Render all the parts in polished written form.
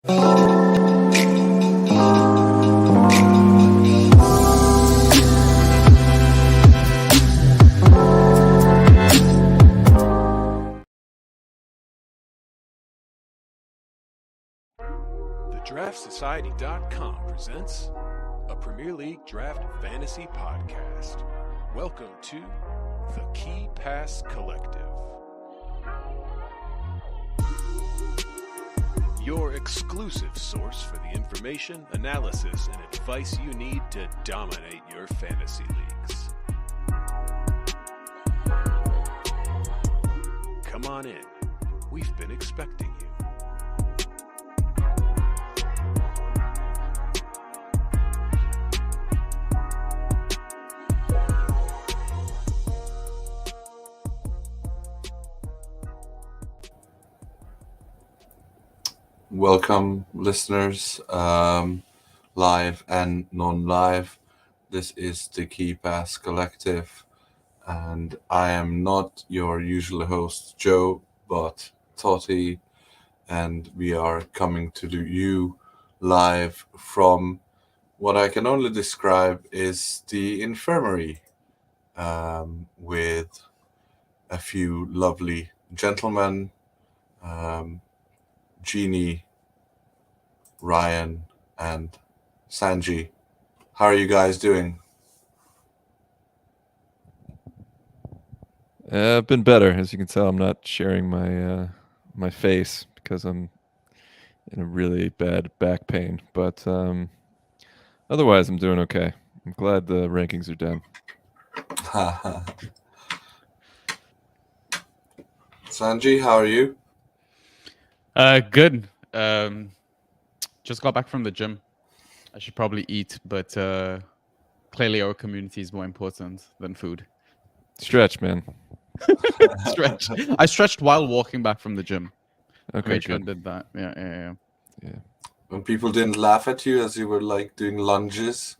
DraftSociety.com presents a Premier League Draft Fantasy Podcast. Welcome to the Key Pass Collective. Your exclusive source for the information, analysis, and advice you need to dominate your fantasy leagues. Come on in. We've been expecting you. Welcome, listeners, live and non-live. This is the Key Pass Collective, and I am not your usual host, Joe, but Totti, and we are coming to you live from what I can only describe is the infirmary, with a few lovely gentlemen, Genie, Ryan, and Sanjy. How are you guys doing? I've been better. As you can tell, I'm not sharing my my face because I'm in a really bad back pain. But otherwise, I'm doing okay. I'm glad the rankings are done. Sanjy, how are you? Good. Just got back from the gym. I should probably eat, but clearly our community is more important than food. Stretch, man. Stretch. I stretched while walking back from the gym. Okay, I made sure I good. did that. Yeah. When people didn't laugh at you as you were like doing lunges?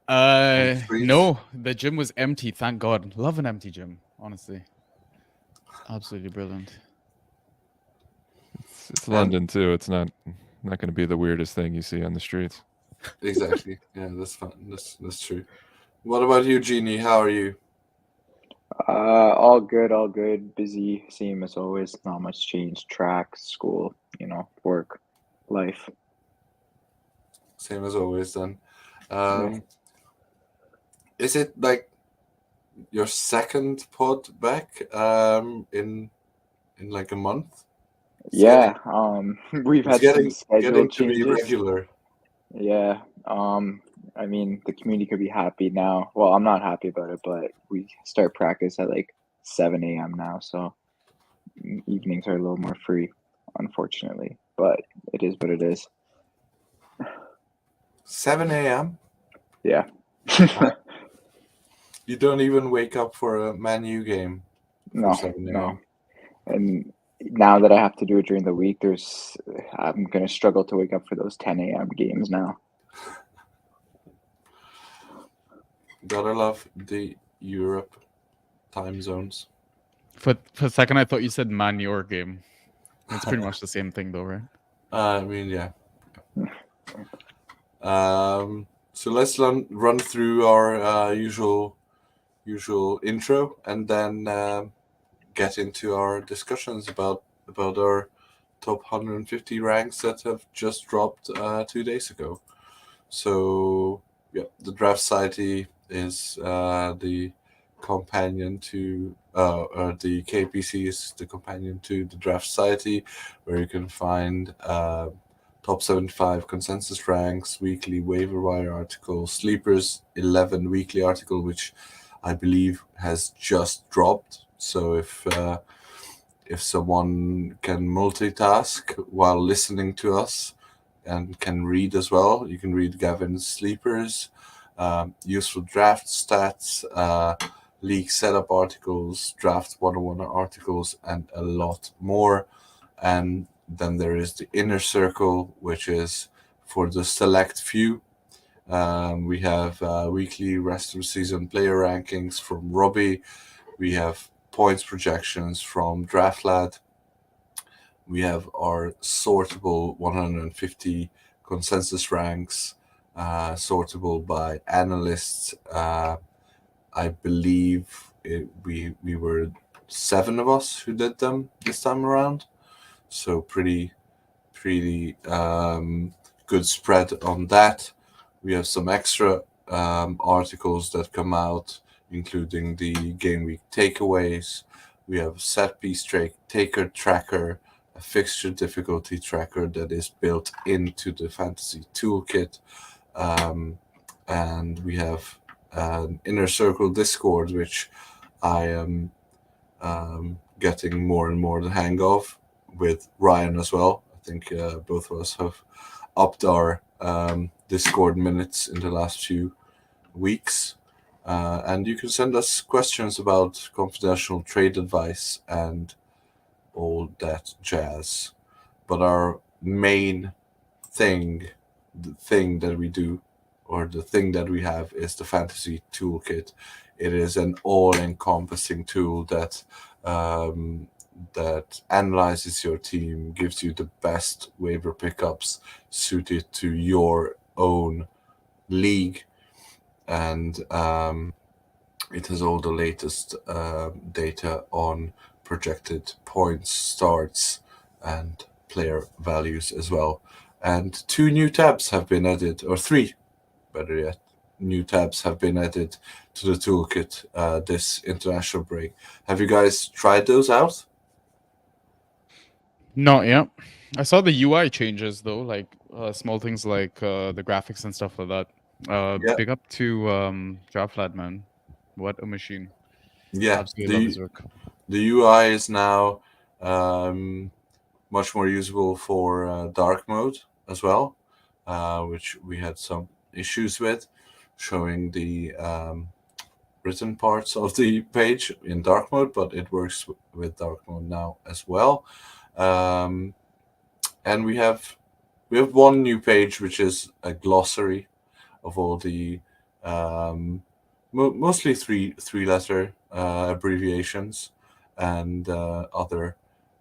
the streets? No, the gym was empty. Thank God. Love an empty gym, honestly. Absolutely brilliant. It's London too. It's not going to be the weirdest thing you see on the streets. Exactly. Yeah, that's fun. That's true. What about you, Genie? How are you? All good, all good. Busy, same as always. Not much change. Track, school, work, life. Same as always then. Yeah. Is it like your second pod back in like a month? Yeah. We've It's had some getting schedule to be changes. regular. Yeah. I mean, the community could be happy now. Well, I'm not happy about it, but we start practice at like 7 a.m. now, so evenings are a little more free, unfortunately. But it is what it is. 7 a.m. Yeah. You don't even wake up for a Man U game. No, 7 a.m. no. And now that I have to do it during the week, I'm gonna struggle to wake up for those 10 a.m. games now. Gotta love the Europe time zones. For a second, I thought you said Man your game. It's pretty much the same thing, though, right? I mean, yeah. So let's run through our usual intro, and then get into our discussions about our top 150 ranks that have just dropped 2 days ago. So yeah, the Draft Society is the companion to the KPC is the companion to the Draft Society, where you can find top 75 consensus ranks, weekly waiver wire articles, sleepers 11 weekly article, which I believe has just dropped. So if someone can multitask while listening to us and can read as well, you can read Gavin's sleepers, useful draft stats, league setup articles, draft 101 articles, and a lot more. And then there is the inner circle, which is for the select few. We have weekly rest of season player rankings from Robbie. We have points projections from DraftLad. We have our sortable 150 consensus ranks, sortable by analysts. I believe we were 7 of us who did them this time around, so pretty good spread on that. We have some extra articles that come out, including the game week takeaways. We have set piece taker tracker, a fixture difficulty tracker that is built into the fantasy toolkit, and we have an inner circle Discord, which I am getting more and more the hang of with Ryan as well. I think both of us have upped our Discord minutes in the last few weeks. And you can send us questions about confidential trade advice and all that jazz. But our main thing, the thing that we do, or the thing that we have, is the fantasy toolkit. It is an all-encompassing tool that analyzes your team, gives you the best waiver pickups suited to your own league, and it has all the latest data on projected points, starts, and player values as well. And 2 new tabs have been added, or 3, better yet, new tabs have been added to the toolkit this international break. Have you guys tried those out? Not yet. I saw the UI changes though, like small things like the graphics and stuff like that. Yeah. Big up to Draftlat, man. What a machine. Yeah, Absolutely love his work. the UI is now much more usable for dark mode as well, which we had some issues with, showing the written parts of the page in dark mode, but it works with dark mode now as well. And we have one new page, which is a glossary of all the mostly three letter abbreviations and other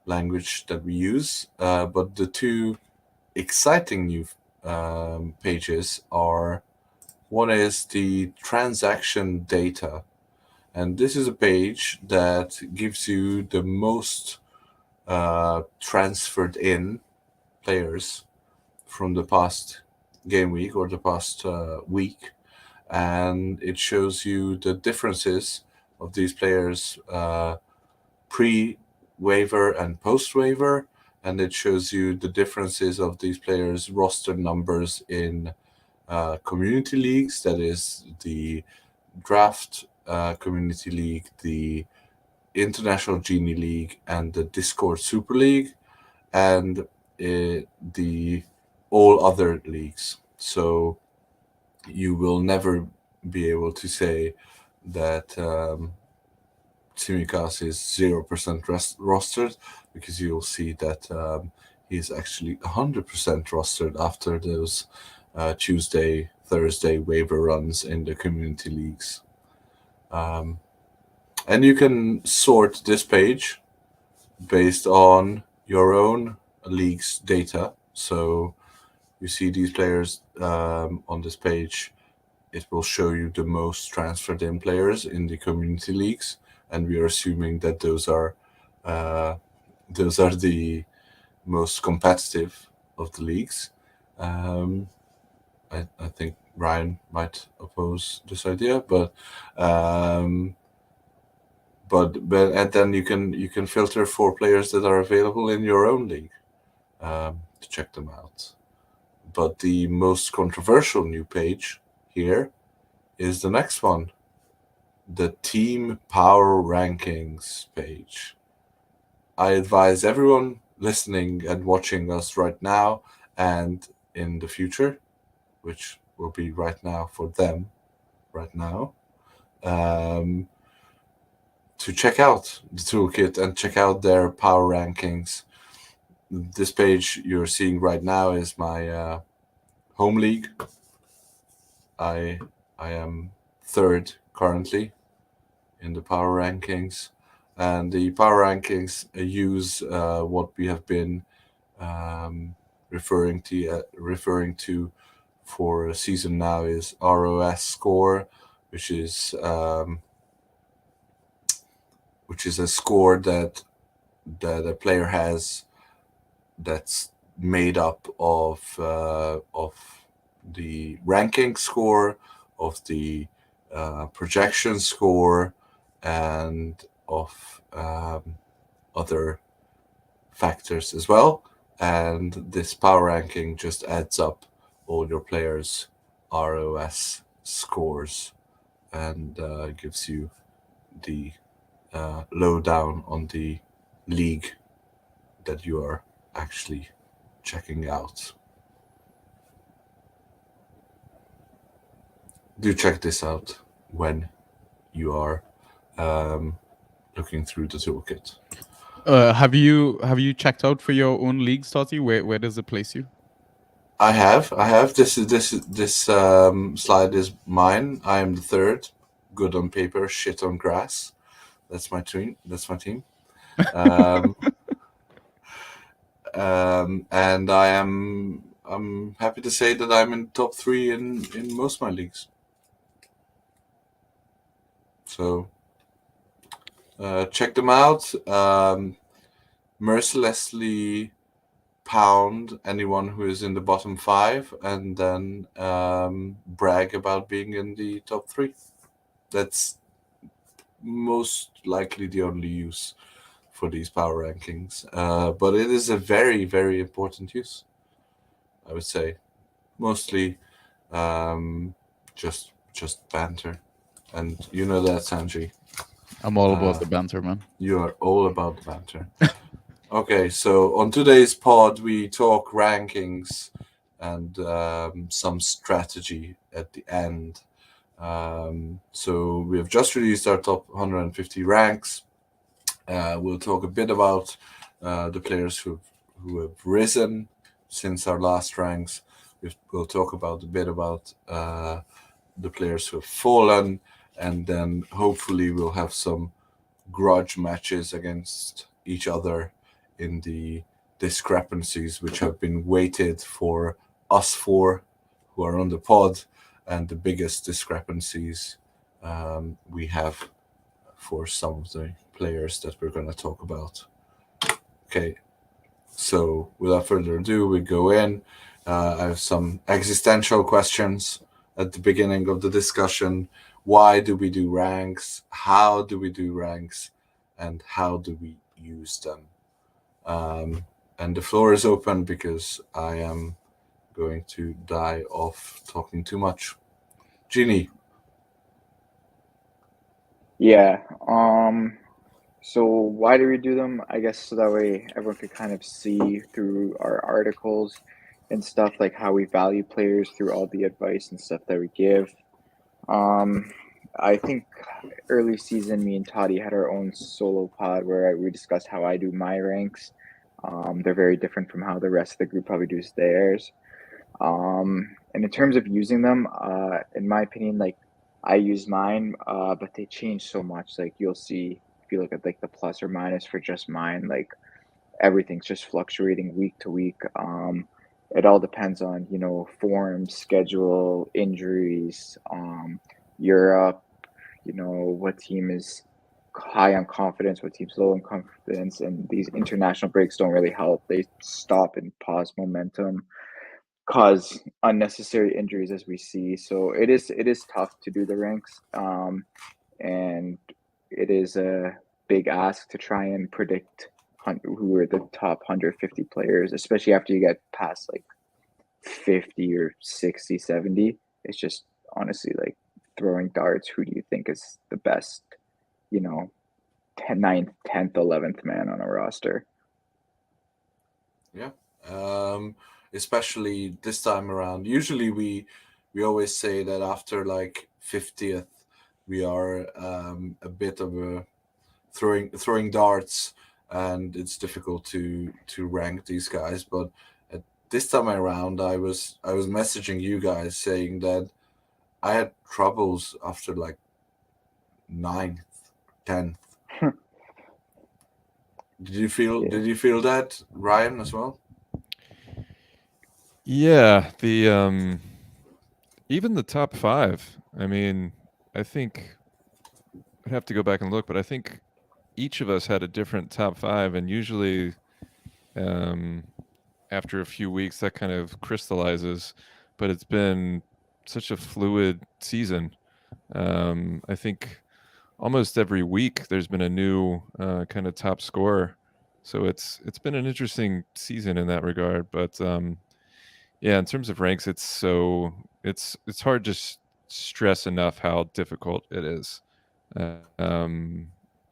language that we use. But the 2 exciting new pages are, one is the transaction data, and this is a page that gives you the most transferred in players from the past game week or the past week, and it shows you the differences of these players pre-waiver and post-waiver, and it shows you the differences of these players' roster numbers in community leagues, that is the draft community league, the international Genie league, and the Discord Super League, and the all other leagues. So you will never be able to say that Tsimikas is 0% rostered, because you'll see that he's actually 100% rostered after those Tuesday, Thursday waiver runs in the community leagues. And you can sort this page based on your own league's data. So you see these players on this page. It will show you the most transferred in players in the community leagues, and we are assuming that those are the most competitive of the leagues. I think Ryan might oppose this idea, but and then you can filter for players that are available in your own league to check them out. But the most controversial new page here is the next one, the team power rankings page. I advise everyone listening and watching us right now and in the future, which will be right now for them, right now, to check out the toolkit and check out their power rankings. This page you're seeing right now is my home league. I am 3rd currently in the power rankings, and the power rankings use what we have been referring to for a season now is ROS score, which is a score that a player has that's made up of the ranking score, of the projection score, and of other factors as well. And this power ranking just adds up all your players' ROS scores and gives you the lowdown on the league that you are actually checking out. Do check this out when you are looking through the toolkit. Have you checked out for your own leagues, Totti? Where does it place you? I have. This slide is mine. I am the third. Good on paper, shit on grass. That's my team. And I'm happy to say that I'm in top 3 in most of my leagues. So check them out. Mercilessly pound anyone who is in the bottom 5, and then brag about being in the top 3. That's most likely the only use for these power rankings, but it is a very, very important use, I would say. Mostly just banter, and you know that, Sanjy. I'm all about the banter, man. You are all about the banter. Okay, so on today's pod, we talk rankings and some strategy at the end. So we have just released our top 150 ranks. We'll talk a bit about the players who have risen since our last ranks. We'll talk a bit about the players who have fallen, and then hopefully we'll have some grudge matches against each other in the discrepancies, which have been weighted for us four who are on the pod, and the biggest discrepancies we have for some of the players that we're going to talk about. Okay, so without further ado, we go in. I have some existential questions at the beginning of the discussion. Why do we do ranks? How do we do ranks? And how do we use them? And the floor is open because I am going to die of talking too much. Genie. Yeah. So why do we do them? I guess so that way everyone could kind of see through our articles and stuff, like how we value players through all the advice and stuff that we give. I think early season, me and Totti had our own solo pod where we discussed how I do my ranks. They're very different from how the rest of the group probably does theirs. And in terms of using them, in my opinion, like I use mine, but they change so much. Like you'll see if you look at like the plus or minus for just mine, like everything's just fluctuating week to week. It all depends on, form, schedule, injuries, Europe, what team is high on confidence, what team's low on confidence, and these international breaks don't really help. They stop and pause momentum, cause unnecessary injuries as we see. So it is tough to do the ranks, and it is a big ask to try and predict who are the top 150 players, especially after you get past like 50 or 60, 70. It's just honestly like throwing darts. Who do you think is the best, 9th, 10th, 11th man on a roster? Yeah. Especially this time around. Usually we always say that after like 50th, we are a bit of a throwing darts, and it's difficult to rank these guys. But at this time around, I was messaging you guys saying that I had troubles after like 9th, 10th. Did you feel? Yeah. Did you feel that, Ryan, as well? Yeah, the even the top 5. I mean, I think I'd have to go back and look, but I think each of us had a different top 5, and usually um, after a few weeks that kind of crystallizes. But it's been such a fluid season. I think almost every week there's been a new kind of top scorer. So it's been an interesting season in that regard. But yeah, in terms of ranks, it's hard to stress enough how difficult it is,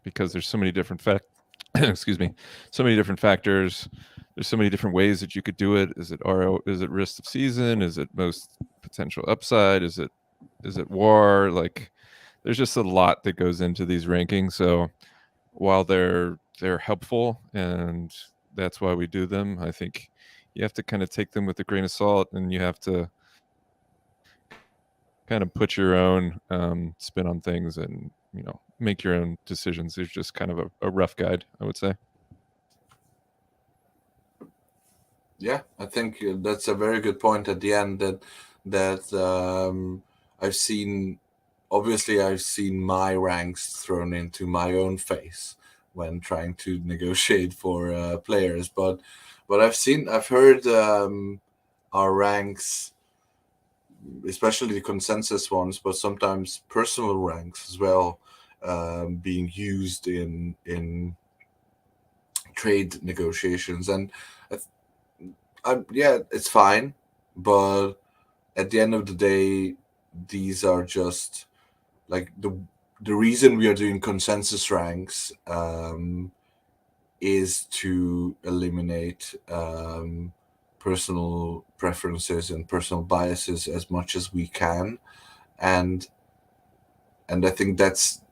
because there's so many different excuse me, so many different factors. There's so many different ways that you could do it. Is it RO? Is it risk of season? Is it most potential upside? Is it war? Like, there's just a lot that goes into these rankings. So while they're helpful and that's why we do them, I think you have to kind of take them with a grain of salt, and you have to kind of put your own spin on things, and make your own decisions. There's just kind of a rough guide, I would say. Yeah, I think that's a very good point at the end. That I've seen. Obviously, I've seen my ranks thrown into my own face when trying to negotiate for players. But I've heard our ranks, especially the consensus ones, but sometimes personal ranks as well, being used in trade negotiations. And yeah, it's fine, but at the end of the day, these are just like the reason we are doing consensus ranks is to eliminate personal preferences and personal biases as much as we can, and I think that's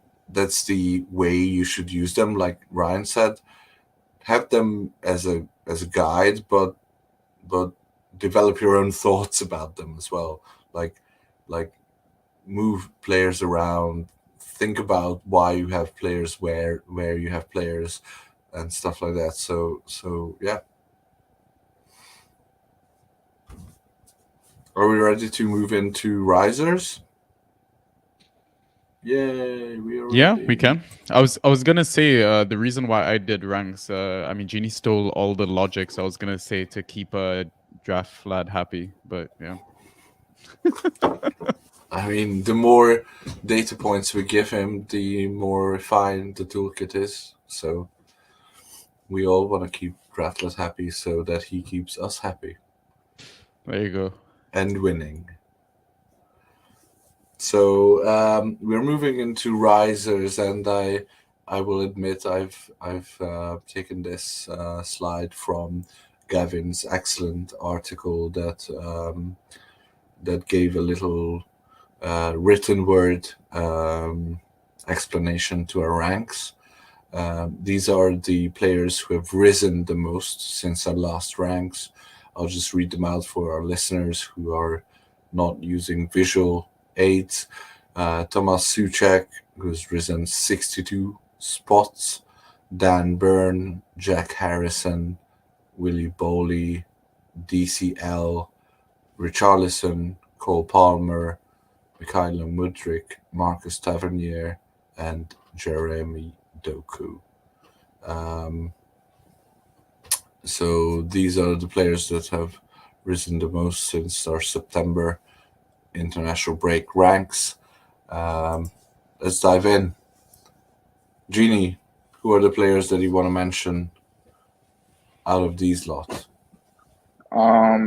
the way you should use them. Like Ryan said, have them as a guide, but develop your own thoughts about them as well. Like move players around, think about why you have players where you have players, and stuff like that. So yeah. Are we ready to move into risers? Yay, we are Yeah, ready. we can. I was gonna say the reason why I did ranks. I mean, Genie stole all the logic, so I was gonna say to keep a draft lad happy, but yeah. I mean, the more data points we give him, the more refined the toolkit is. So we all want to keep Draftless happy so that he keeps us happy There you go. and winning. So we're moving into risers, and I will admit I've taken this slide from Gavin's excellent article that gave a little written word explanation to our ranks. These are the players who have risen the most since our last ranks. I'll just read them out for our listeners who are not using visual aids. Thomas Suchek, who's risen 62 spots. Dan Byrne, Jack Harrison, Willie Bowley, DCL, Richarlison, Cole Palmer, Mikhailo Mudryk, Marcus Tavernier, and Jeremy Doku. So these are the players that have risen the most since our September international break ranks. Let's dive in. Genie, who are the players that you want to mention out of these lots?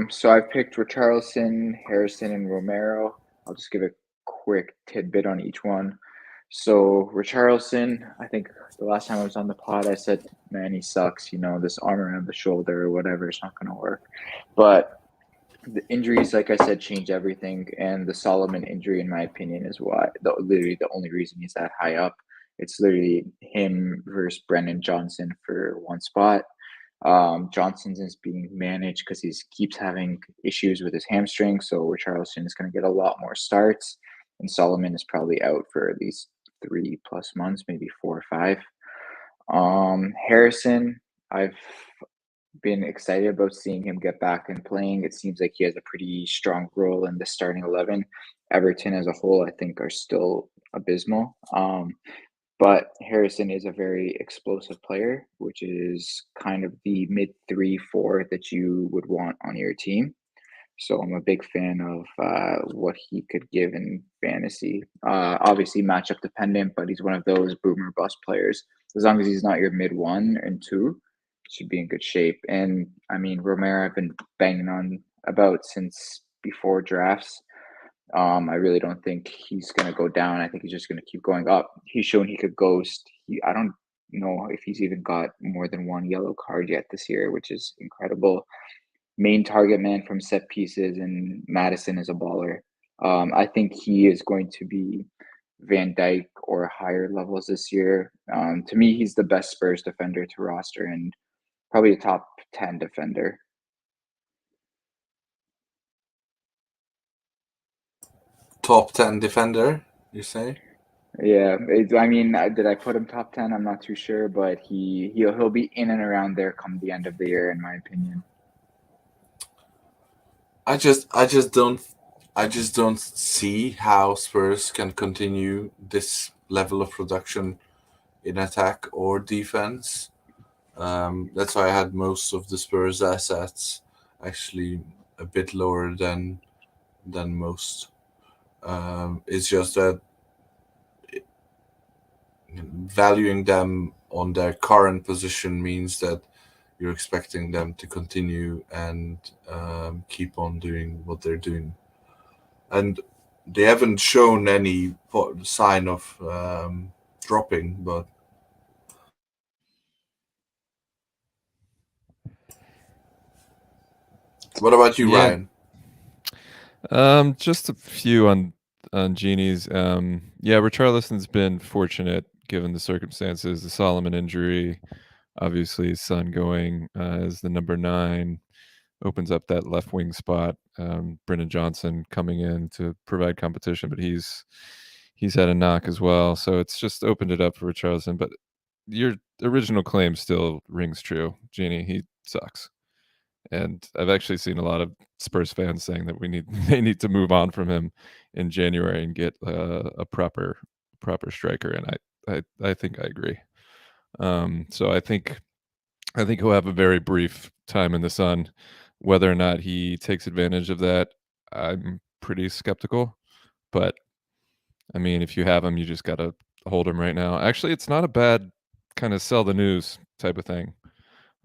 So I picked Richarlison, Harrison, and Romero. I'll just give a quick tidbit on each one. So Richarlison, I think the last time I was on the pod, I said, man, he sucks. This arm around the shoulder or whatever is not going to work. But the injuries, like I said, change everything. And the Solomon injury, in my opinion, is literally the only reason he's that high up. It's literally him versus Brennan Johnson for one spot. Johnson's is being managed because he keeps having issues with his hamstring. So Richarlison is going to get a lot more starts. And Solomon is probably out for at least 3+ months, maybe 4 or 5. Harrison, I've been excited about seeing him get back and playing. It seems like he has a pretty strong role in the starting 11. Everton as a whole, I think, are still abysmal. But Harrison is a very explosive player, which is kind of the mid 3-4 that you would want on your team. So I'm a big fan of what he could give in fantasy. Obviously, matchup dependent, but he's one of those boomer bust players. As long as he's not your mid 1 and 2, should be in good shape. And I mean, Romero, I've been banging on about since before drafts. I really don't think he's going to go down. I think he's just going to keep going up. He's shown he could ghost. I don't know if he's even got more than one yellow card yet this year, which is incredible. Main target man from set pieces, and Madison is a baller. I think he is going to be Van Dijk or higher levels this year. To me, he's the best Spurs defender to roster and probably a top 10 defender. Top 10 defender, you say? Yeah, I mean, did I put him top 10? I'm not too sure, but he'll be in and around there come the end of the year, in my opinion. I just don't see how Spurs can continue this level of production in attack or defense. That's why I had most of the Spurs assets actually a bit lower than most. It's just that valuing them on their current position means that you're expecting them to continue and keep on doing what they're doing. And they haven't shown any sign of dropping, but what about you, Yeah. Ryan? Just a few on Genie's. Yeah, Richarlison's been fortunate given the circumstances. The Solomon injury, obviously his son going as the number 9 opens up that left wing spot. Brennan Johnson coming in to provide competition, but he's had a knock as well, so it's just opened it up for Richarlison. But your original claim still rings true, Genie. He sucks. And I've actually seen a lot of Spurs fans saying that they need to move on from him in January and get a proper striker. And I think I agree. So I think he'll have a very brief time in the sun. Whether or not he takes advantage of that, I'm pretty skeptical. But I mean, if you have him, you just gotta hold him right now. Actually, it's not a bad kind of sell the news type of thing.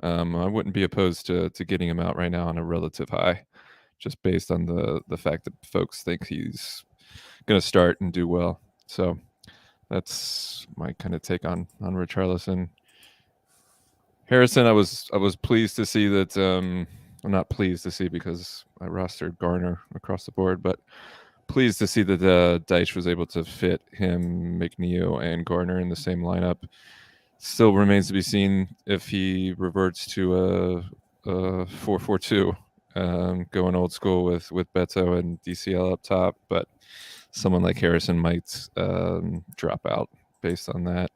I wouldn't be opposed to getting him out right now on a relative high, just based on the fact that folks think he's going to start and do well. So that's my kind of take on Richarlison. Harrison, I was pleased to see that. I'm not pleased to see because I rostered Garner across the board, but pleased to see that Deitch was able to fit him, McNeil, and Garner in the same lineup. Still remains to be seen if he reverts to a 4-4-2, going old school with Beto and DCL up top. But someone like Harrison might drop out based on that.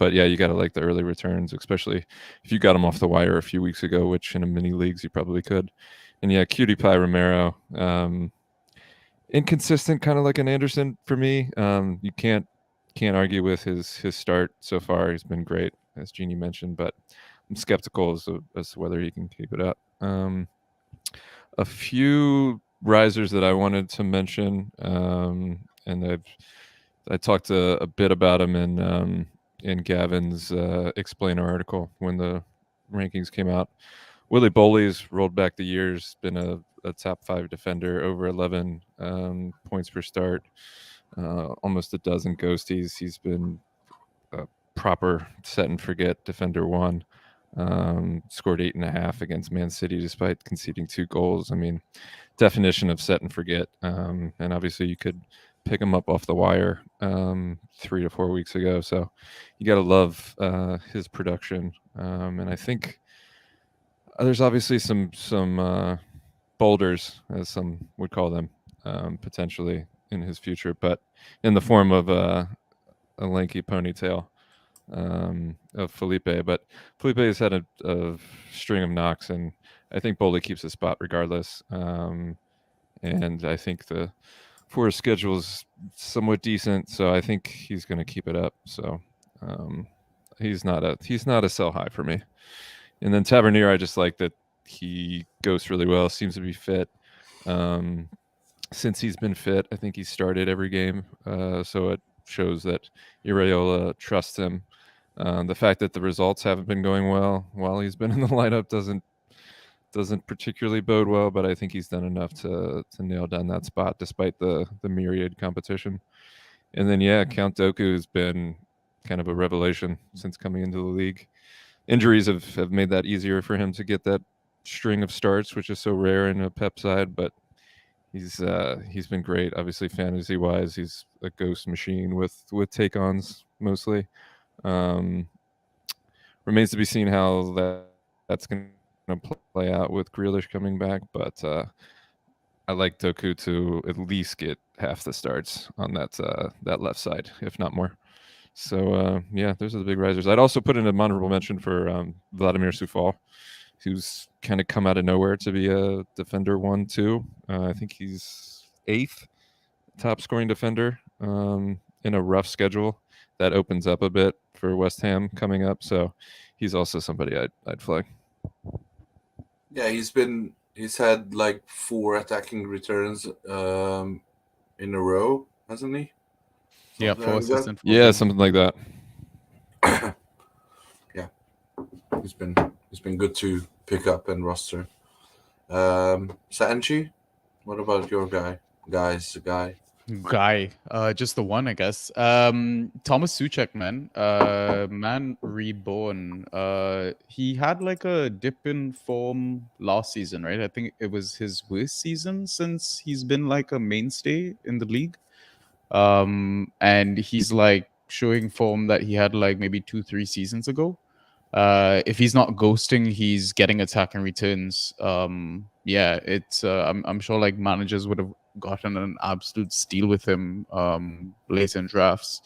But yeah, you got to like the early returns, especially if you got him off the wire a few weeks ago, which in a mini leagues you probably could. And yeah, Cutie Pie Romero, inconsistent, kind of like an Anderson for me. You can't argue with his start so far. He's been great, as Genie mentioned, but I'm skeptical as to whether he can keep it up. A few risers that I wanted to mention, and I talked a bit about them in Gavin's explainer article when the rankings came out. Willie Boley's rolled back the years, been a top 5 defender, over 11 points per start. Almost a dozen ghosties. He's been a proper set and forget defender 1. Scored 8.5 against Man City despite conceding 2 goals. I mean, definition of set and forget. And obviously you could pick him up off the wire 3 to 4 weeks ago. So you got to love his production. And I think there's obviously some boulders, as some would call them, potentially in his future, but in the form of a lanky ponytail. of Felipe. But Felipe has had a string of knocks, and I think Boldy keeps his spot regardless. And I think the Forest schedule is somewhat decent, so I think he's going to keep it up. So he's not a sell high for me. And then Tavernier, I just like that he goes really well, seems to be fit. Since he's been fit, I think he started every game, so it shows that Iraola trusts him. The fact that the results haven't been going well while he's been in the lineup doesn't particularly bode well, but I think he's done enough to nail down that spot despite the myriad competition. And then Count Doku has been kind of a revelation since coming into the league. Injuries have made that easier for him to get that string of starts, which is so rare in a Pep side, but he's been great. Obviously, fantasy wise, he's a ghost machine with take-ons mostly. Remains to be seen how that's going to play out with Grealish coming back, but I like Doku to at least get half the starts on that left side, if not more. So those are the big risers. I'd also put in an honorable mention for Vladimir Sufal, who's kind of come out of nowhere to be a defender 1-2. I think he's 8th top scoring defender in a rough schedule. That opens up a bit for West Ham coming up. So he's also somebody I'd flag. Yeah, he's had like 4 attacking returns in a row, hasn't he? Yeah, Something 4 like that? assists. Yeah, something like that. Yeah, he's been good to pick up and roster. Sanjy, what about your guy? Just the one, I guess. Thomas Suchek, man reborn. He had like a dip in form last season, right? I think it was his worst season since he's been like a mainstay in the league. And he's like showing form that he had like maybe 2-3 seasons ago. If he's not ghosting, he's getting attack and returns. It's I'm sure like managers would have gotten an absolute steal with him later in drafts.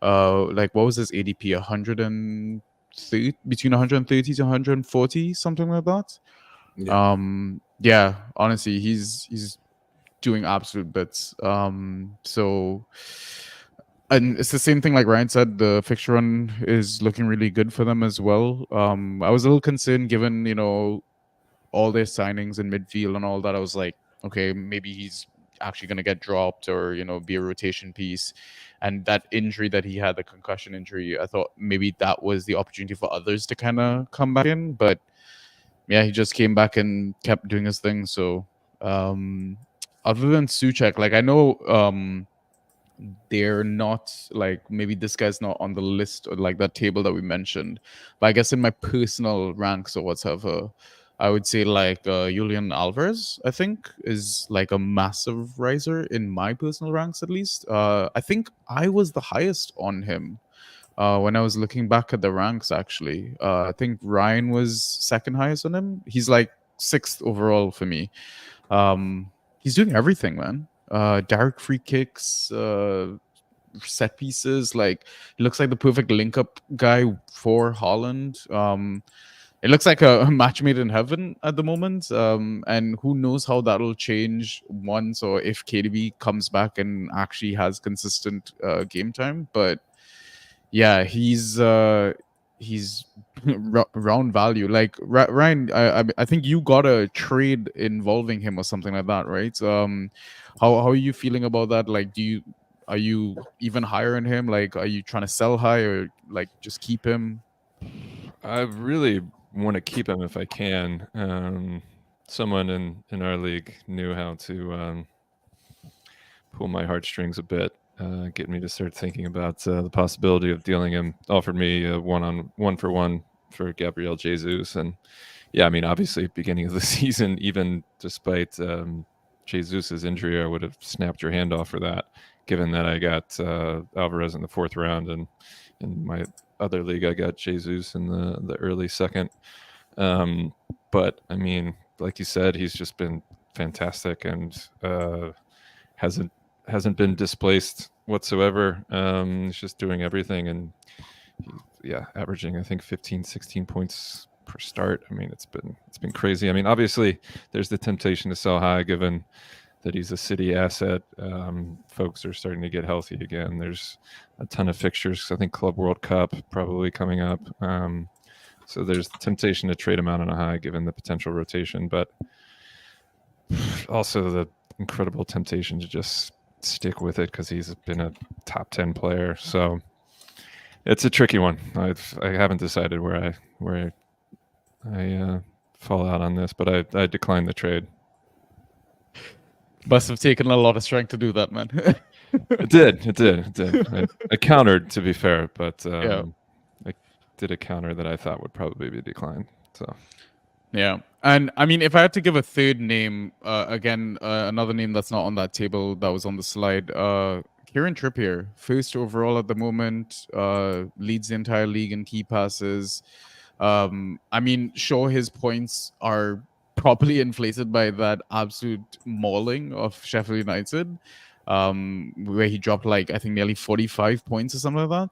Like what was his ADP? 130, between 130 to 140, something like that. Honestly, he's doing absolute bits. So and it's the same thing like Ryan said, the fixture run is looking really good for them as well. I was a little concerned given, all their signings in midfield and all that. I was like, okay, maybe he's actually going to get dropped or, be a rotation piece. And that injury that he had, the concussion injury, I thought maybe that was the opportunity for others to kind of come back in. But yeah, he just came back and kept doing his thing. So other than Suchek, like I know they're not like, maybe this guy's not on the list or like that table that we mentioned, but I guess in my personal ranks or whatever, I would say like Julian Alvarez, I think, is like a massive riser in my personal ranks at least. I think I was the highest on him when I was looking back at the ranks actually. I think Ryan was second highest on him. He's like 6th overall for me. He's doing everything, man. Direct free kicks, set pieces. Like, he looks like the perfect link up guy for Haaland. It looks like a match made in heaven at the moment. And who knows how that'll change once or if KDB comes back and actually has consistent game time. But yeah, he's round value. Like Ryan, I think you got a trade involving him or something like that, right? How are you feeling about that? Like, are you even higher in him? Like, are you trying to sell high or like just keep him? I really want to keep him if I can. Someone in our league knew how to pull my heartstrings a bit, get me to start thinking about the possibility of dealing him. Offered me a 1-for-1 for Gabriel Jesus, and yeah, I mean, obviously, beginning of the season, even despite Jesus's injury, I would have snapped your hand off for that. Given that I got Alvarez in the 4th round, and in my other league, I got Jesus in the early 2nd. But I mean, like you said, he's just been fantastic and hasn't been displaced whatsoever. He's just doing everything, and averaging I think 15, 16 points per start. I mean, it's been crazy. I mean, obviously there's the temptation to sell high given that he's a City asset. Folks are starting to get healthy again. There's a ton of fixtures. I think Club World Cup probably coming up. So there's the temptation to trade him out on a high given the potential rotation, but also the incredible temptation to just stick with it because he's been a top 10 player. So it's a tricky one. I haven't decided where I fall out on this, but I declined the trade. Must have taken a lot of strength to do that, man. It did. I countered, to be fair, but I did a counter that I thought would probably be declined. So yeah, and I mean, if I had to give a third name, again, another name that's not on that table that was on the slide, Kieran Trippier, first overall at the moment, leads the entire league in key passes. I mean, sure, his points are properly inflated by that absolute mauling of Sheffield United, where he dropped like I think nearly 45 points or something like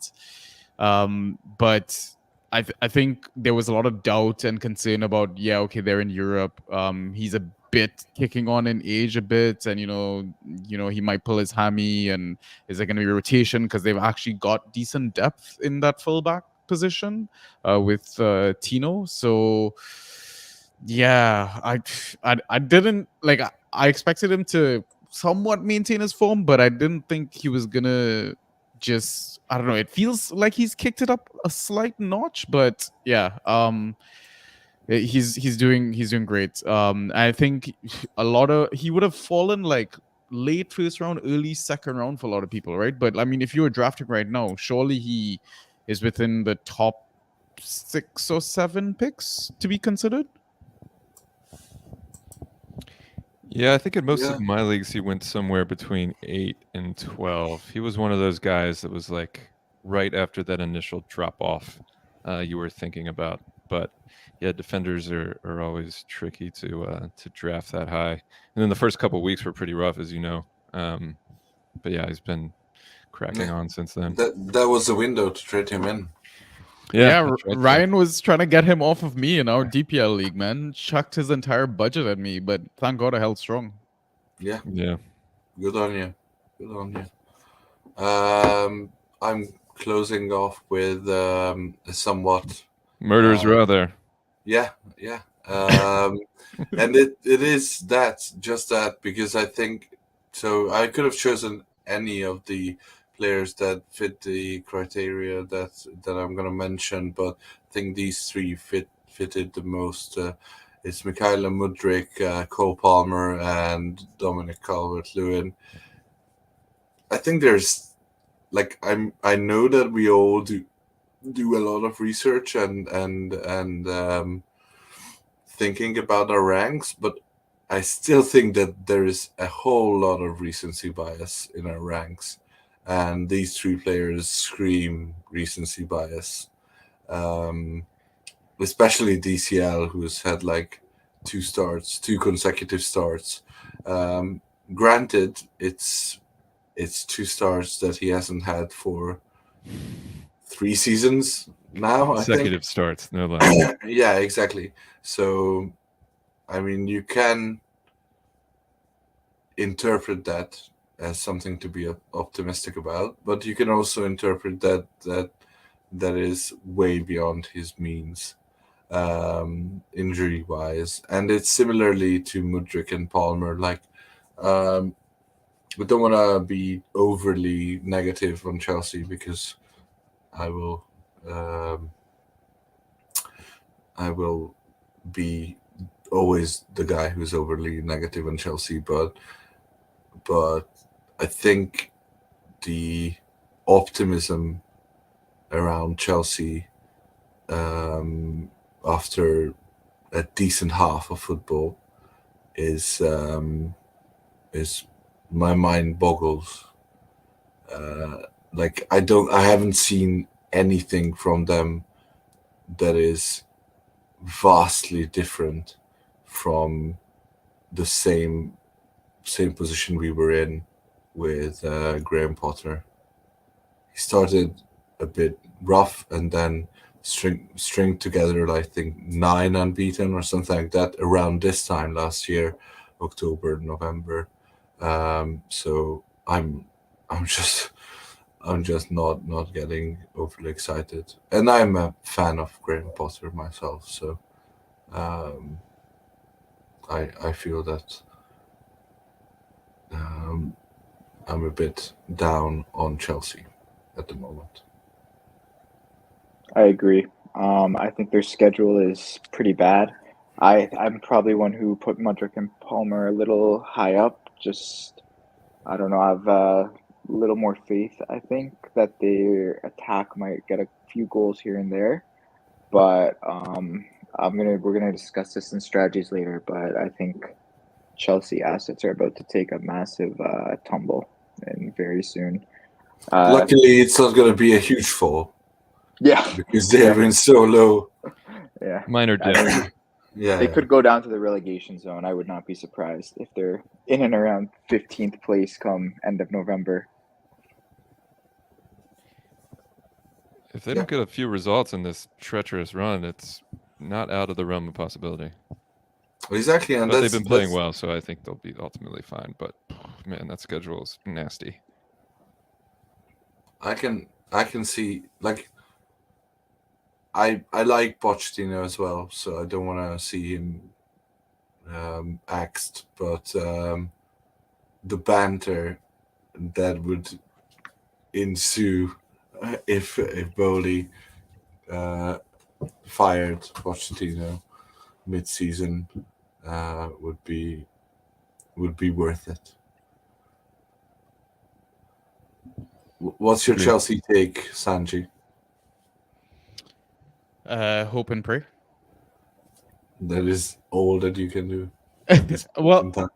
that. But I think there was a lot of doubt and concern about they're in Europe. He's a bit kicking on in age a bit, and you know he might pull his hammy, and is there going to be rotation because they've actually got decent depth in that fullback position with Tino. So yeah, I didn't like. I expected him to somewhat maintain his form, but I didn't think he was gonna just. I don't know. It feels like he's kicked it up a slight notch, but yeah. He's doing great. I think he would have fallen like late first round, early second round for a lot of people, right? But I mean, if you were drafting right now, surely he is within the top 6 or 7 picks to be considered. Yeah, I think in most of my leagues he went somewhere between 8 and 12. He was one of those guys that was like right after that initial drop off you were thinking about. But yeah, defenders are always tricky to draft that high. And then the first couple of weeks were pretty rough, as you know. But yeah, he's been cracking on since then. That was the window to trade him in. Yeah, Ryan was trying to get him off of me in our DPL league, man. Chucked his entire budget at me, but thank God I held strong. Yeah. Good on you. I'm closing off with a somewhat murder's row there. Yeah. And it is just that because I think so. I could have chosen any of the players that fit the criteria that I'm going to mention, but I think these three fitted the most. It's Mykhailo Mudryk, Cole Palmer, and Dominic Calvert-Lewin. I think there's like I know that we all do a lot of research and thinking about our ranks, but I still think that there is a whole lot of recency bias in our ranks. And these three players scream recency bias, especially DCL, who's had like two consecutive starts. Granted, it's 2 starts that he hasn't had for 3 seasons now. Consecutive starts, no less. Yeah, exactly. So, I mean, you can interpret that as something to be optimistic about, but you can also interpret that is way beyond his means, injury wise. And it's similarly to Mudryk and Palmer. Like, we don't want to be overly negative on Chelsea because I will be always the guy who's overly negative on Chelsea, but I think the optimism around Chelsea after a decent half of football is my mind boggles. Like I haven't seen anything from them that is vastly different from the same position we were in with Graham Potter. He started a bit rough, and then string together, I think 9 unbeaten or something like that around this time last year, October, November. So I'm just not getting overly excited, and I'm a fan of Graham Potter myself, so I feel that I'm a bit down on Chelsea at the moment. I agree. I think their schedule is pretty bad. I'm probably one who put Mudryk and Palmer a little high up. Just I don't know. I have a little more faith. I think that their attack might get a few goals here and there, but we're gonna discuss this in strategies later. But I think Chelsea assets are about to take a massive tumble, and very soon. Luckily, it's not going to be a huge fall Yeah, because they have been so low. yeah. Minor I dip. mean, Yeah, they could go down to the relegation zone. I would not be surprised if they're in and around 15th place come end of November. If they don't get a few results in this treacherous run, it's not out of the realm of possibility. exactly. And But they've been playing well, so I think they'll be ultimately fine. But man, that schedule is nasty. I can see, like, I like Pochettino as well, so I don't want to see him axed, but the banter that would ensue if Bowley fired Pochettino mid-season would be worth it. What's your Agreed. Chelsea take, Sanjy? Hope and pray. That is all that you can do. Well,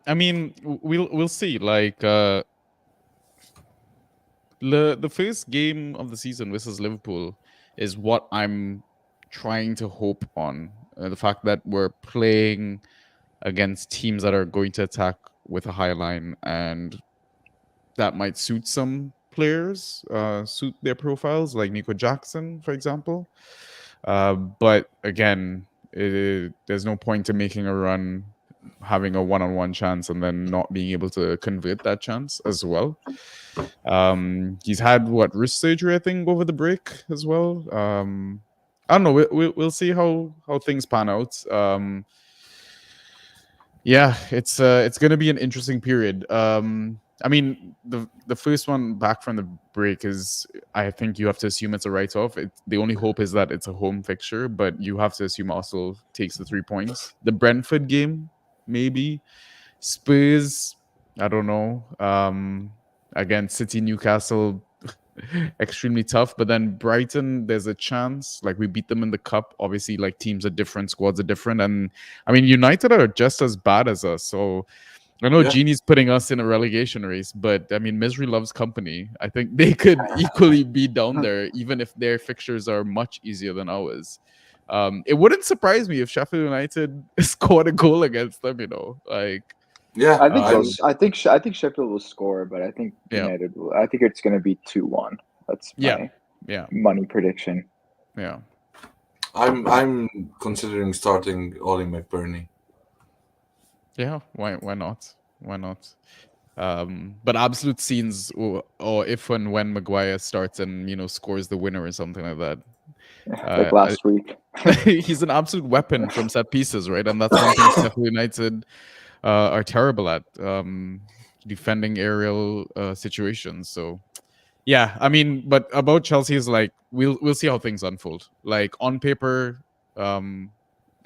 I mean, we'll see. Like the first game of the season versus Liverpool is what I'm trying to hope on. The fact that we're playing against teams that are going to attack with a high line, and that might suit some players, suit their profiles, like Nico Jackson, for example. But again, there's no point to making a run, having a one-on-one chance, and then not being able to convert that chance as well. He's had wrist surgery, I think, over the break as well. I don't know. We'll see how things pan out. Yeah, it's going to be an interesting period. I mean, the first one back from the break is, I think you have to assume it's a write-off. The only hope is that it's a home fixture, but you have to assume Arsenal takes the 3 points. The Brentford game, maybe. Spurs, I don't know. Again, City, Newcastle, extremely tough. But then Brighton, there's a chance. Like, we beat them in the cup. Obviously, like, teams are different, squads are different. And I mean, United are just as bad as us. So I know Genie's putting us in a relegation race, but I mean, misery loves company. I think they could equally be down there, even if their fixtures are much easier than ours. It wouldn't surprise me if Sheffield United scored a goal against them. Like, Yeah, I think Sheffield will score, but I think United will. I think it's going to be 2-1. That's my money prediction. Yeah, I'm considering starting Ollie McBurney. Yeah, why not? Why not? But absolute scenes, or if and when Maguire starts and scores the winner or something like that. Like last week. He's an absolute weapon from set pieces, right? And that's one thing Sheffield United are terrible at, defending aerial situations. So yeah, I mean, but about Chelsea is like, we'll see how things unfold. Like, on paper,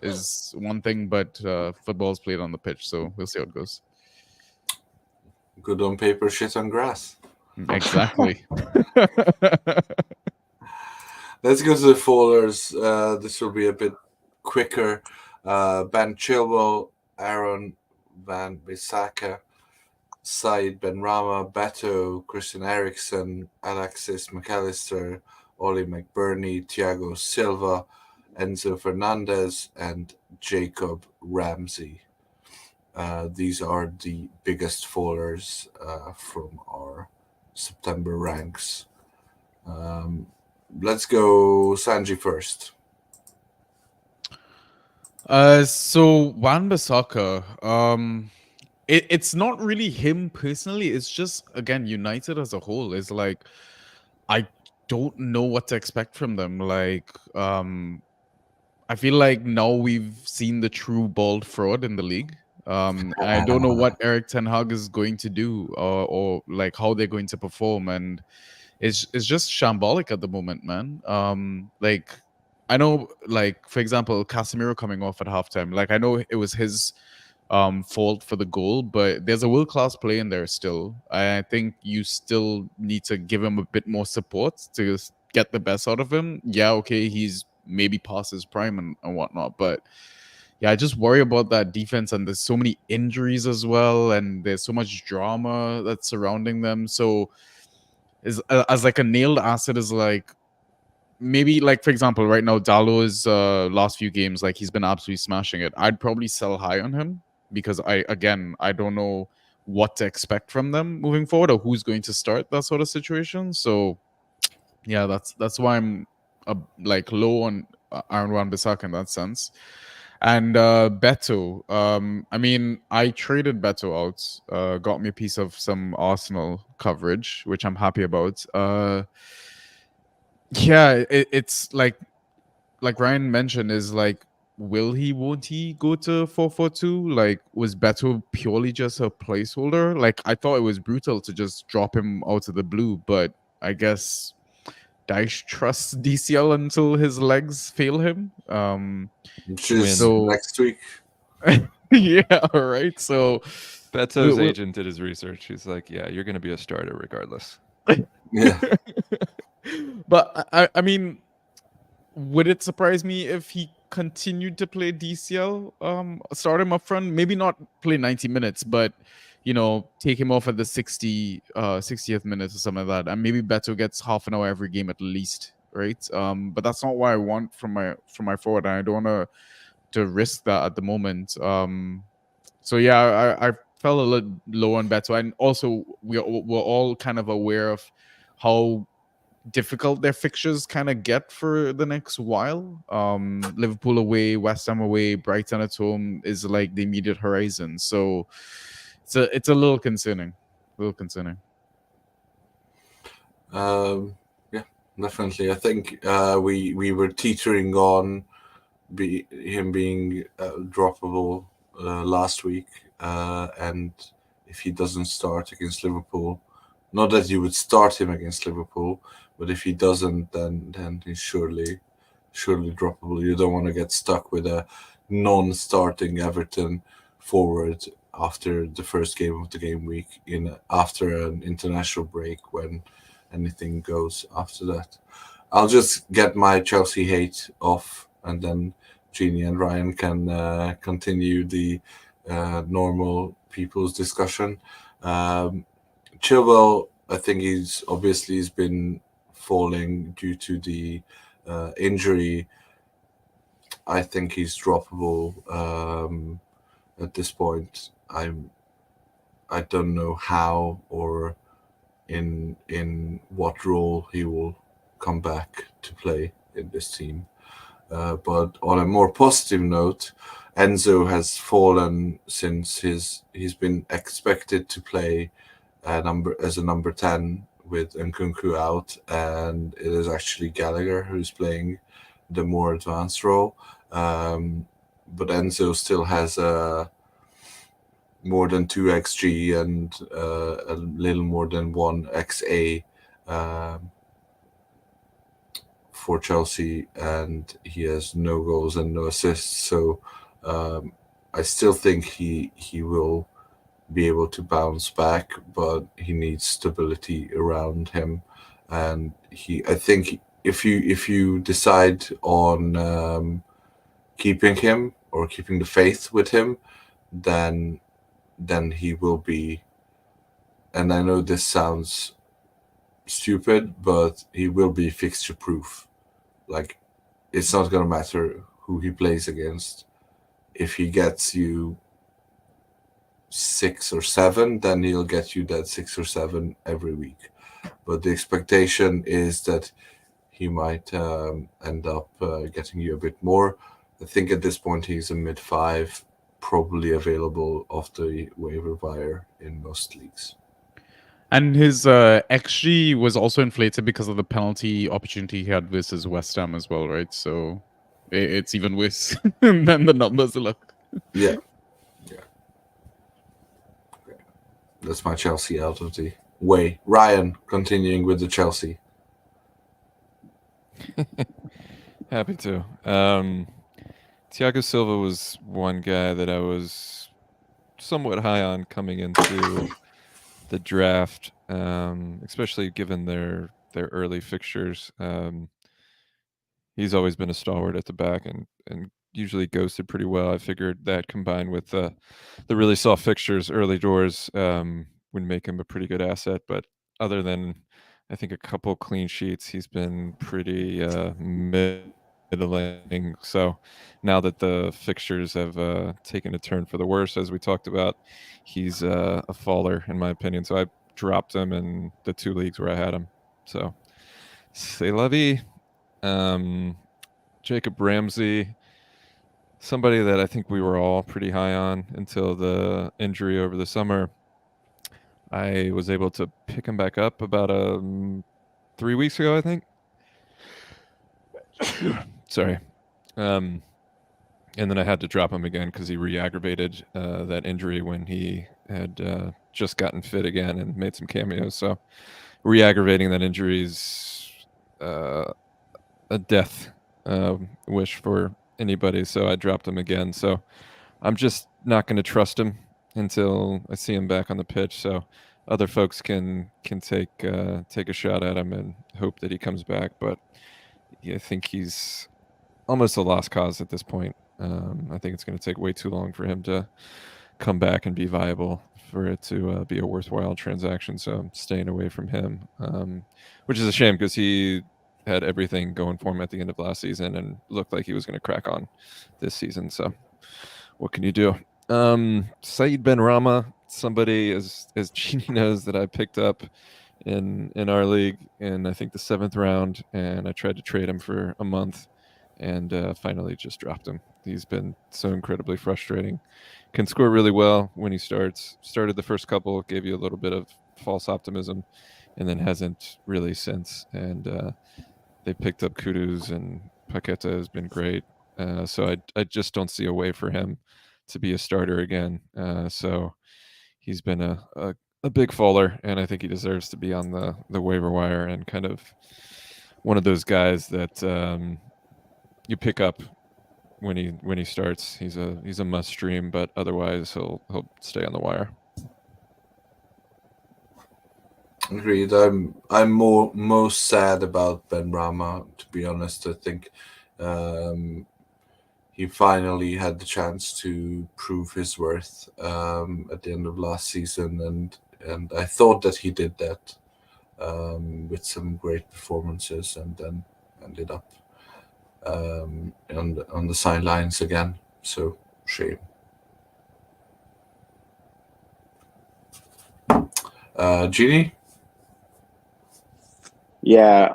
is one thing, but football's played on the pitch, so we'll see how it goes. Good on paper, shit on grass. Exactly. Let's go to the folders. This will be a bit quicker. Ben Chilwell, Aaron Van Bissaka, Said Benrahma, Beto, Christian Eriksen, Alexis McAllister, Ollie McBurney, Thiago Silva, Enzo Fernandez, and Jacob Ramsey. These are the biggest fallers from our September ranks. Let's go Sanjy first. So Wan-Bissaka, it's not really him personally. It's just, again, United as a whole. It's like I don't know what to expect from them. Like, I feel like now we've seen the true bald fraud in the league. And I don't know what Eric Ten Hag is going to do, or like how they're going to perform, and it's just shambolic at the moment, man. Like I know, like for example, Casemiro coming off at halftime. Like I know it was his fault for the goal, but there's a world class play in there still. I think you still need to give him a bit more support to get the best out of him. Yeah, okay, he's maybe past his prime and whatnot, but yeah, I just worry about that defense, and there's so many injuries as well, and there's so much drama that's surrounding them. So as like a nailed asset is like, maybe like for example right now Dalo's last few games, like he's been absolutely smashing it. I'd probably sell high on him because I don't know what to expect from them moving forward, or who's going to start that sort of situation. So yeah, that's why I'm like low on Aaron Wan-Bissaka in that sense. And Beto, I mean, I traded Beto out, got me a piece of some Arsenal coverage, which I'm happy about. Yeah, it's like Ryan mentioned, is like, won't he go to 4-4-2? Like, was Beto purely just a placeholder? Like, I thought it was brutal to just drop him out of the blue, but I guess Dyche trusts DCL until his legs fail him. Which is So next week. yeah, all right. So Beto's agent did his research. He's like, yeah, you're going to be a starter regardless. Yeah. But I mean, would it surprise me if he continued to play DCL? Start him up front, maybe not play 90 minutes, but you know, take him off at the 60th minute or something like that, and maybe Beto gets half an hour every game at least, right? But that's not what I want from my forward, and I don't want to risk that at the moment. So yeah, I fell a little low on Beto, and also we're all kind of aware of how difficult their fixtures kind of get for the next while. Liverpool away, West Ham away, Brighton at home is like the immediate horizon. So it's a little concerning. Yeah, definitely. I think we were teetering on him being droppable last week, and if he doesn't start against Liverpool, not that you would start him against Liverpool, but if he doesn't, then he's surely droppable. You don't want to get stuck with a non-starting Everton forward after the first game of the game week after an international break, when anything goes after that. I'll just get my Chelsea hate off, and then Genie and Ryan can continue the normal people's discussion. Chilwell, I think he's been falling due to the injury. I think he's droppable at this point. I don't know how or in what role he will come back to play in this team. But on a more positive note, Enzo has fallen since he's been expected to play as a number 10 with Nkunku out, and it is actually Gallagher who's playing the more advanced role. But Enzo still has more than 2 xG and a little more than 1 xa for Chelsea, and he has no goals and no assists. So I still think he will be able to bounce back, but he needs stability around him. And I think if you decide on keeping him or keeping the faith with him, then he will be. And I know this sounds stupid, but he will be fixture proof. Like, it's not gonna matter who he plays against. If he gets you 6 or 7, then he'll get you that 6 or 7 every week. but the expectation is that he might end up getting you a bit more. I think at this point he's a mid 5, probably available off the waiver wire in most leagues. And his XG was also inflated because of the penalty opportunity he had versus West Ham as well, right? So it's even worse than the numbers look. Yeah. That's my Chelsea out of the way. Ryan, continuing with the Chelsea. Happy to. Thiago Silva was one guy that I was somewhat high on coming into the draft, especially given their early fixtures. He's always been a stalwart at the back and usually ghosted pretty well. I figured that combined with the really soft fixtures early doors would make him a pretty good asset. But other than I think a couple clean sheets, he's been pretty middling. So now that the fixtures have taken a turn for the worse, as we talked about, he's a faller in my opinion. So I dropped him in the 2 leagues where I had him. So c'est la vie. Jacob Ramsey, somebody that I think we were all pretty high on until the injury over the summer. I was able to pick him back up about 3 weeks ago, I think. Sorry. And then I had to drop him again because he re-aggravated that injury when he had just gotten fit again and made some cameos. So re-aggravating that injury is a death wish for anybody. So I dropped him again. So I'm just not going to trust him until I see him back on the pitch. So other folks can take a shot at him and hope that he comes back. But I think he's almost a lost cause at this point. I think it's going to take way too long for him to come back and be viable for it to be a worthwhile transaction. So I'm staying away from him, which is a shame because he had everything going for him at the end of last season and looked like he was going to crack on this season. So what can you do? Saeed Ben Rama, somebody as Genie knows that I picked up in our league in I think the 7th round, and I tried to trade him for a month and finally just dropped him. He's been so incredibly frustrating. Can score really well when he started the first couple, gave you a little bit of false optimism, and then hasn't really since. And they picked up Kudus, and Paqueta has been great. So I just don't see a way for him to be a starter again. So he's been a big faller, and I think he deserves to be on the waiver wire and kind of one of those guys that you pick up when he starts. He's a must stream, but otherwise he'll stay on the wire. Agreed. I'm most sad about Ben Rama, to be honest. I think he finally had the chance to prove his worth at the end of last season, and I thought that he did that with some great performances, and then ended up on the sidelines again. So shame. Genie? Yeah,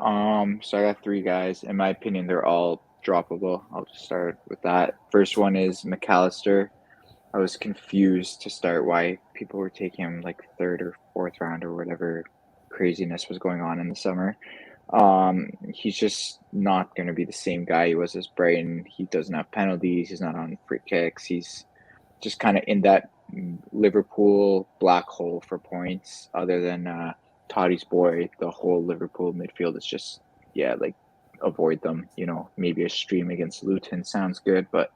so I got 3 guys. In my opinion, they're all droppable. I'll just start with that. First one is McAllister. I was confused to start why people were taking him like 3rd or 4th round or whatever craziness was going on in the summer. He's just not going to be the same guy he was as Brighton. He doesn't have penalties. He's not on free kicks. He's just kind of in that Liverpool black hole for points. Other than Totti's boy, the whole Liverpool midfield is just, like, avoid them. Maybe a stream against Luton sounds good, but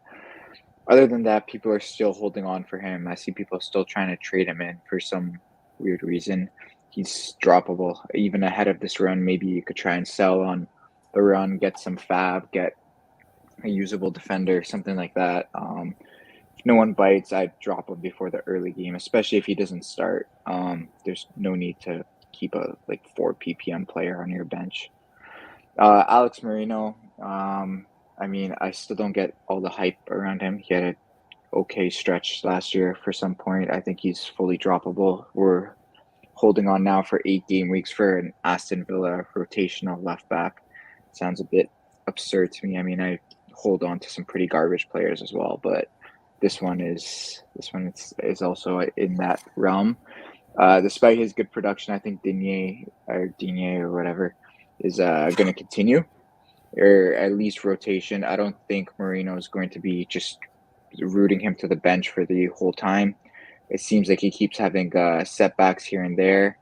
other than that, people are still holding on for him. I see people still trying to trade him in for some weird reason. He's droppable. Even ahead of this run, maybe you could try and sell on the run, get some fab, get a usable defender, something like that. If no one bites, I'd drop him before the early game, especially if he doesn't start. There's no need to keep a 4 ppm player on your bench. Alex Marino, I still don't get all the hype around him. He had an okay stretch last year for some point. I think he's fully droppable. We're holding on now for 8 game weeks for an Aston Villa rotational left back sounds a bit absurd to me. I mean, I hold on to some pretty garbage players as well, but this one is also in that realm. Despite his good production, I think Digne or whatever is going to continue, or at least rotation. I don't think Moreno is going to be just rooting him to the bench for the whole time. It seems like he keeps having setbacks here and there.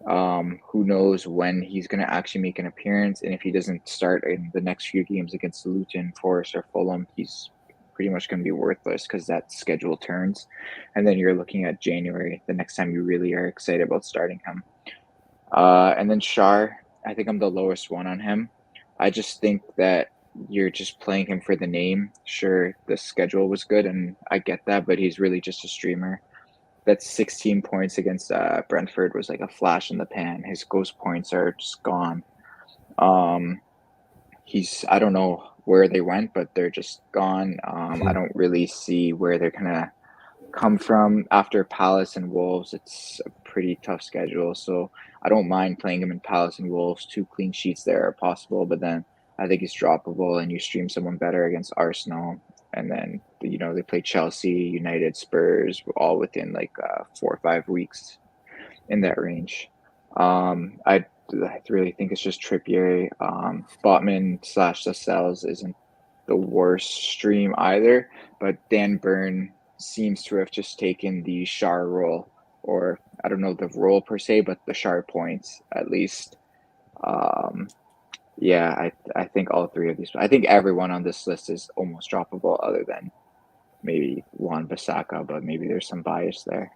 Who knows when he's going to actually make an appearance, and if he doesn't start in the next few games against Luton, Forest, or Fulham, he's pretty much going to be worthless because that schedule turns, and then you're looking at January, the next time you really are excited about starting him. And then Schär, I think I'm the lowest one on him. I just think that you're just playing him for the name. Sure, the schedule was good, and I get that, but he's really just a streamer. That 16 points against Brentford was like a flash in the pan. His ghost points are just gone. I don't know where they went, but they're just gone. I don't really see where they're gonna come from after Palace and Wolves. It's a pretty tough schedule, so I don't mind playing him in Palace and Wolves. 2 clean sheets there are possible, but then I think he's droppable, and you stream someone better against Arsenal. And then, they play Chelsea, United, Spurs, all within like 4 or 5 weeks in that range. I really think it's just Trippier. Botman / Lascelles isn't the worst stream either, but Dan Burn seems to have just taken the Schär role, or I don't know the role per se, but the Schär points at least. Yeah, I think all 3 of these. I think everyone on this list is almost droppable, other than maybe Wan-Bissaka, but maybe there's some bias there.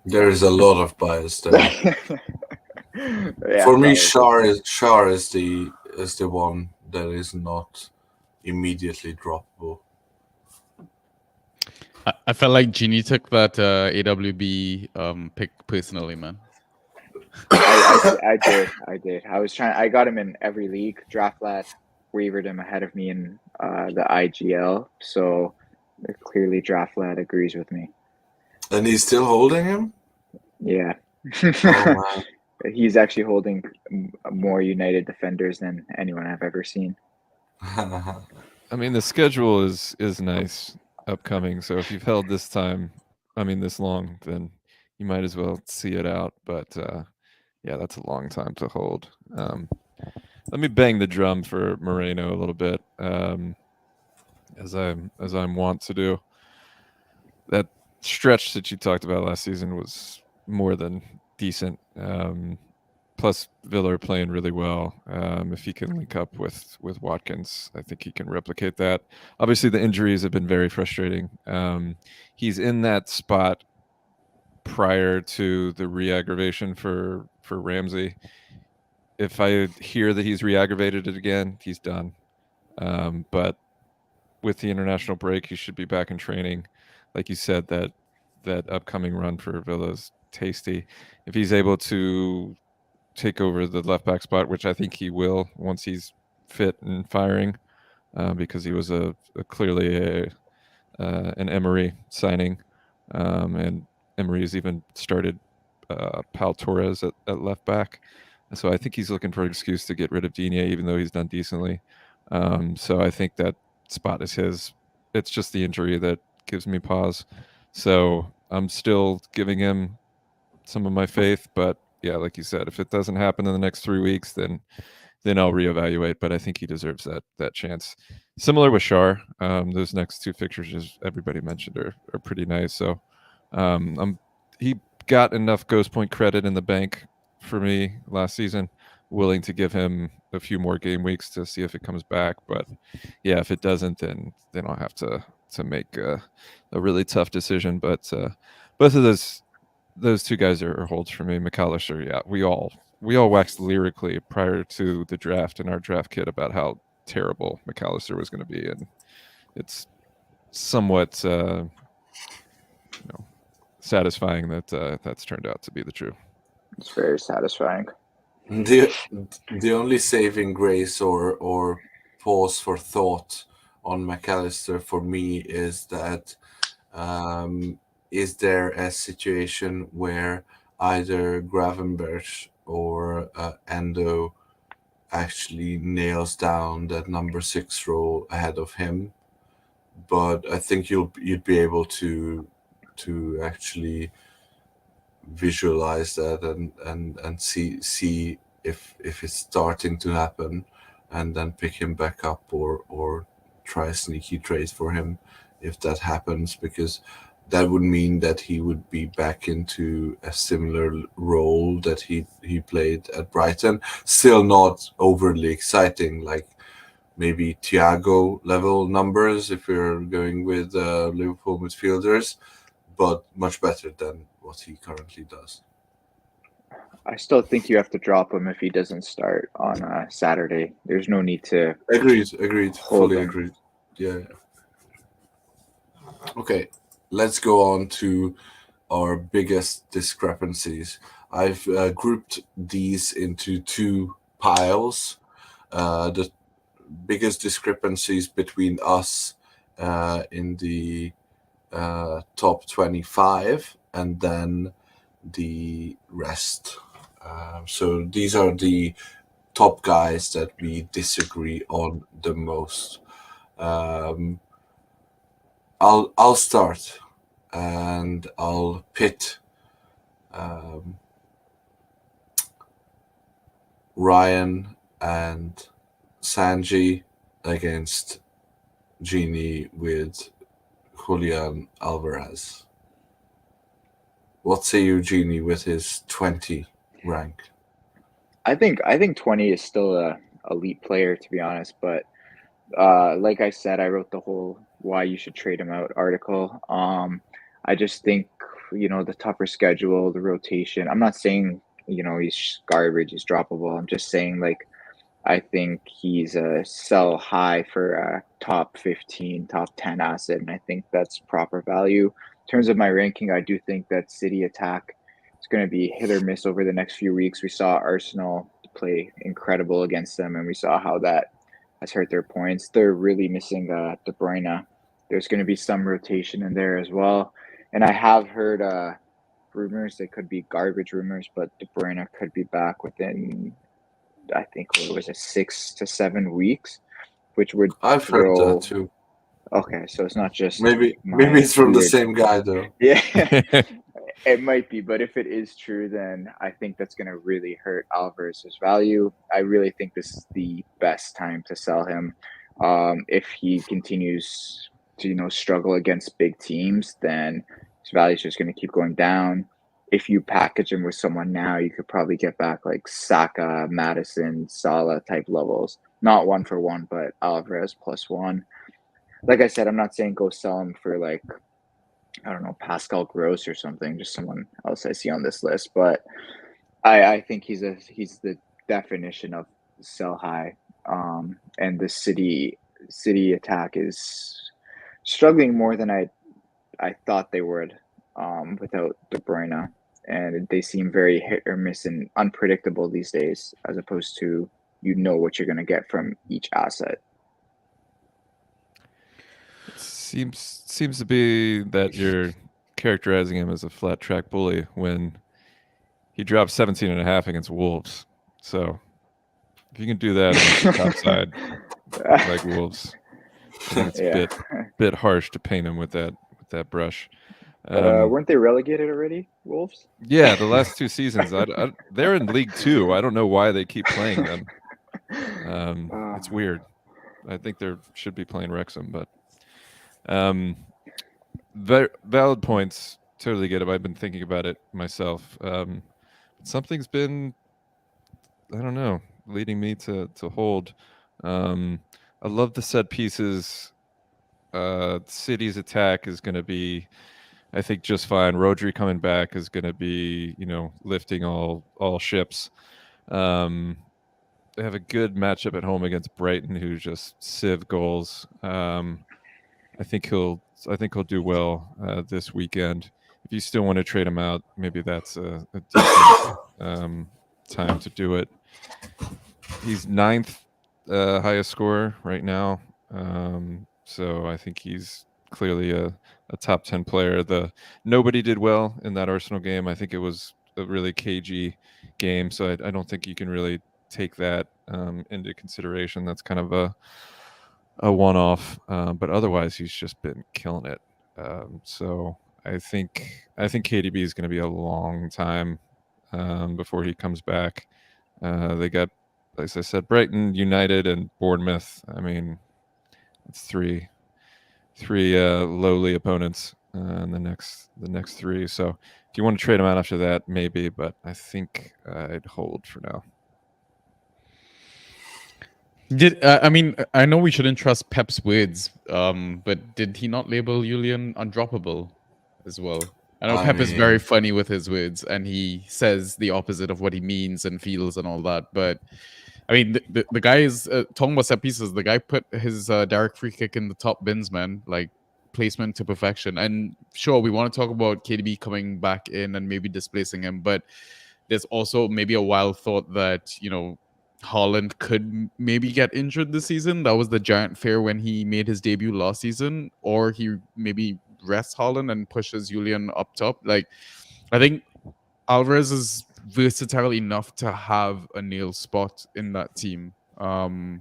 There is a lot of bias there. Yeah, For me, Schär is the one that is not immediately droppable. I felt like Genie took that AWB pick personally, man. I did. I got him in every league. Draftlat wavered him ahead of me in the IGL, so clearly Draftlat agrees with me. And he's still holding him? Yeah. Oh, He's actually holding more United defenders than anyone I've ever seen. man. I mean, the schedule is nice upcoming, so if you've held this long, then you might as well see it out. But yeah, that's a long time to hold. Let me bang the drum for Moreno a little bit, as I'm wont to do. That stretch that you talked about last season was more than decent. Plus, Villa are playing really well. If he can link up with Watkins, I think he can replicate that. Obviously, the injuries have been very frustrating. He's in that spot prior to the re-aggravation for Ramsey. If I hear that he's re-aggravated it again, he's done. But with the international break, he should be back in training. Like you said, that upcoming run for Villa is tasty. If he's able to take over the left back spot, which I think he will once he's fit and firing, because he was clearly an Emery signing, and Emery's even started Pal Torres at left back. So I think he's looking for an excuse to get rid of Digne, even though he's done decently. So I think that spot is his. It's just the injury that gives me pause. So I'm still giving him some of my faith, but yeah, like you said, if it doesn't happen in the next 3 weeks, then I'll reevaluate. But I think he deserves that chance. Similar with Schär, those next 2 fixtures, as everybody mentioned, are pretty nice. So he got enough ghost point credit in the bank for me last season. Willing to give him a few more game weeks to see if it comes back. But yeah, if it doesn't, then I'll have to make a really tough decision. But both of those 2 guys are holds for me. McAllister, yeah, we all waxed lyrically prior to the draft in our draft kit about how terrible McAllister was going to be, and it's somewhat satisfying that that's turned out to be the truth. It's very satisfying. The only saving grace or pause for thought on McAllister for me is that is there a situation where either Gravenberch or Endo actually nails down that number 6 role ahead of him. But I think you'd be able to actually visualize that and see if it's starting to happen, and then pick him back up or try a sneaky trade for him if that happens, because that would mean that he would be back into a similar role that he played at Brighton. Still not overly exciting, like maybe Thiago level numbers if we're going with Liverpool midfielders, but much better than what he currently does. I still think you have to drop him if he doesn't start on Saturday. There's no need to Agreed. hold Fully him. agreed. Yeah. Okay, let's go on to our biggest discrepancies. I've grouped these into two piles. The biggest discrepancies between us in the top 25, and then the rest. So these are the top guys that we disagree on the most. I'll start, and I'll pit Ryan and Sanjy against Genie with Julian Alvarez. What say you, Genie, with his 20 rank? I think 20 is still a elite player, to be honest. But like I said, I wrote the whole why you should trade him out article. I just think, the tougher schedule, the rotation. I'm not saying, he's garbage, he's droppable. I'm just saying, like, I think he's a sell high for a top 15, top 10 asset, and I think that's proper value. In terms of my ranking, I do think that City attack is going to be hit or miss over the next few weeks. We saw Arsenal play incredible against them, and we saw how that has hurt their points. They're really missing De Bruyne. There's going to be some rotation in there as well. And I have heard rumors, they could be garbage rumors, but De Bruyne could be back within, I think, what was it, 6 to 7 weeks, which would I've heard that too. Okay, so it's not just maybe it's from the same guy though. Yeah, it might be, but if it is true, then I think that's going to really hurt Alvarez's value. I really think this is the best time to sell him. If he continues to struggle against big teams, then his value is just going to keep going down. If you package him with someone now, you could probably get back like Saka, Madison, Salah type levels. Not 1-for-1, but Alvarez +1. Like I said, I'm not saying go sell him for like, I don't know, Pascal Gross or something, just someone else I see on this list. But I think he's the definition of sell high. And the City attack is struggling more than I thought they would without De Bruyne. And they seem very hit or miss and unpredictable these days, as opposed to what you're going to get from each asset. Seems to be that you're characterizing him as a flat track bully when he dropped 17.5 against Wolves. So if you can do that against the top side like Wolves, I think it's a bit harsh to paint him with that brush. Weren't they relegated already, Wolves? Yeah, the last 2 seasons. They're in League 2. I don't know why they keep playing them. It's weird. I think they should be playing Wrexham, but valid points. Totally get it. I've been thinking about it myself. Something's been, I don't know, leading me to hold. I love the set pieces. City's attack is going to be, I think, just fine. Rodri coming back is going to be, lifting all ships. They have a good matchup at home against Brighton, who just sieve goals. I think he'll do well this weekend. If you still want to trade him out, maybe that's a decent time to do it. He's 9th highest scorer right now, so I think he's clearly a top 10 player. Nobody did well in that Arsenal game. I think it was a really cagey game, so I don't think you can really take that into consideration. That's kind of a one-off, but otherwise he's just been killing it. So I think KDB is going to be a long time before he comes back. They got, as I said, Brighton, United, and Bournemouth. I mean, it's three lowly opponents in the next three. So if you want to trade him out after that, maybe, but I think I'd hold for now. I mean, I know we shouldn't trust Pep's words, but did he not label Julian undroppable as well? I know Pep is very funny with his words, and he says the opposite of what he means and feels and all that. But I mean, the guy is talking about set pieces. The guy put his direct free kick in the top bins, man. Like placement to perfection. And sure, we want to talk about KDB coming back in and maybe displacing him, but there's also maybe a wild thought that Haaland could maybe get injured this season. That was the giant fear when he made his debut last season, or he maybe rests Haaland and pushes Julian up top. Like, I think Alvarez is versatile enough to have a nail spot in that team. I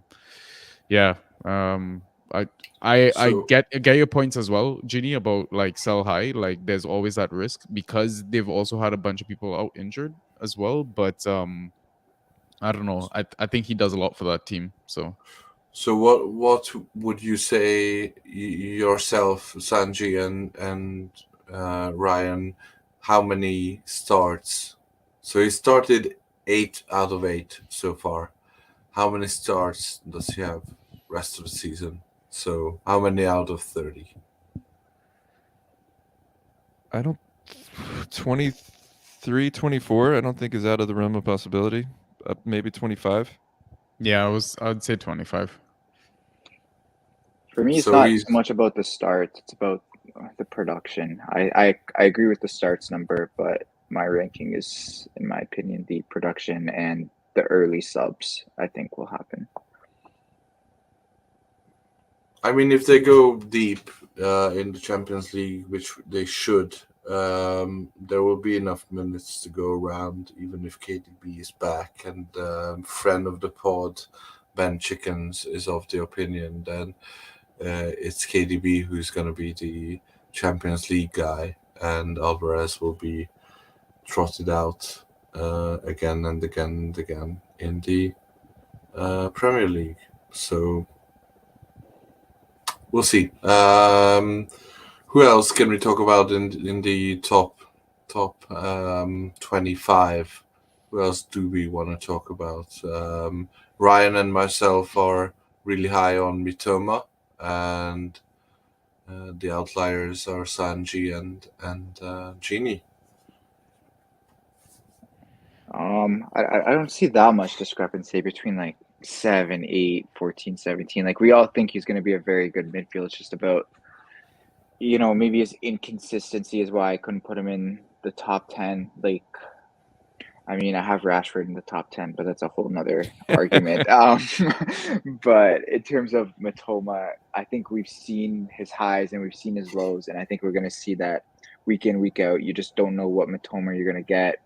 get your points as well, Genie, about like sell high. Like, there's always that risk because they've also had a bunch of people out injured as well. But I don't know. I think he does a lot for that team. So what would you say yourself, Sanjy and Ryan? How many starts? So he started 8 out of 8 so far. How many starts does he have rest of the season? So how many out of 30? I don't 23, 24. I don't think is out of the realm of possibility. Maybe 25. Yeah, I would say 25. For me, it's not so much about the start; it's about the production. I agree with the starts number, but my ranking is, in my opinion, the production and the early subs. I think will happen. I mean, if they go deep in the Champions League, which they should, there will be enough minutes to go around, even if KDB is back. And friend of the pod, Ben Chickens, is of the opinion then it's KDB who's going to be the Champions League guy, and Alvarez will be trotted out again and again and again in the Premier League. So we'll see. Who else can we talk about in the top 25? Who else do we want to talk about? Ryan and myself are really high on Mitoma, and the outliers are Sanjy and Genie. I don't see that much discrepancy between like 7, 8, 14, 17. Like, we all think he's going to be a very good midfield. It's just about, maybe his inconsistency is why I couldn't put him in the top 10. Like, I mean, I have Rashford in the top 10, but that's a whole nother argument. But in terms of Mitoma, I think we've seen his highs and we've seen his lows, and I think we're going to see that week in, week out. You just don't know what Mitoma you're going to get,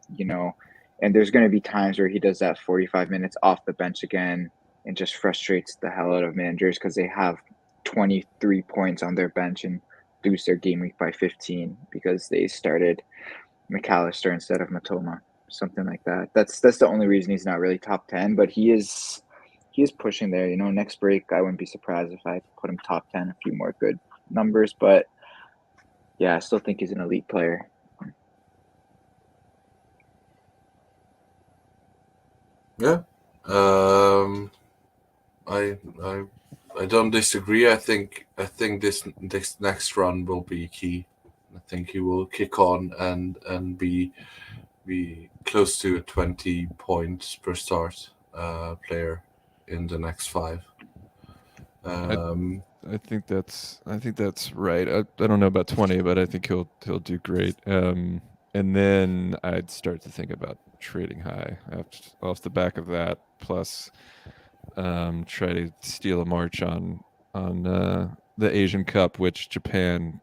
and there's going to be times where he does that 45 minutes off the bench again and just frustrates the hell out of managers because they have 23 points on their bench and lose their game week by 15 because they started McAllister instead of Mitoma. Something like that. That's the only reason he's not really top 10, but he is pushing there. Next break, I wouldn't be surprised if I put him top 10, a few more good numbers, but yeah, I still think he's an elite player. Yeah, I don't disagree. I think this next run will be key. I think he will kick on and be close to 20 points per start player in the next 5. I think that's right. I don't know about 20, but I think he'll do great. And then I'd start to think about trading high off the back of that. Plus, try to steal a march on the Asian Cup, which Japan,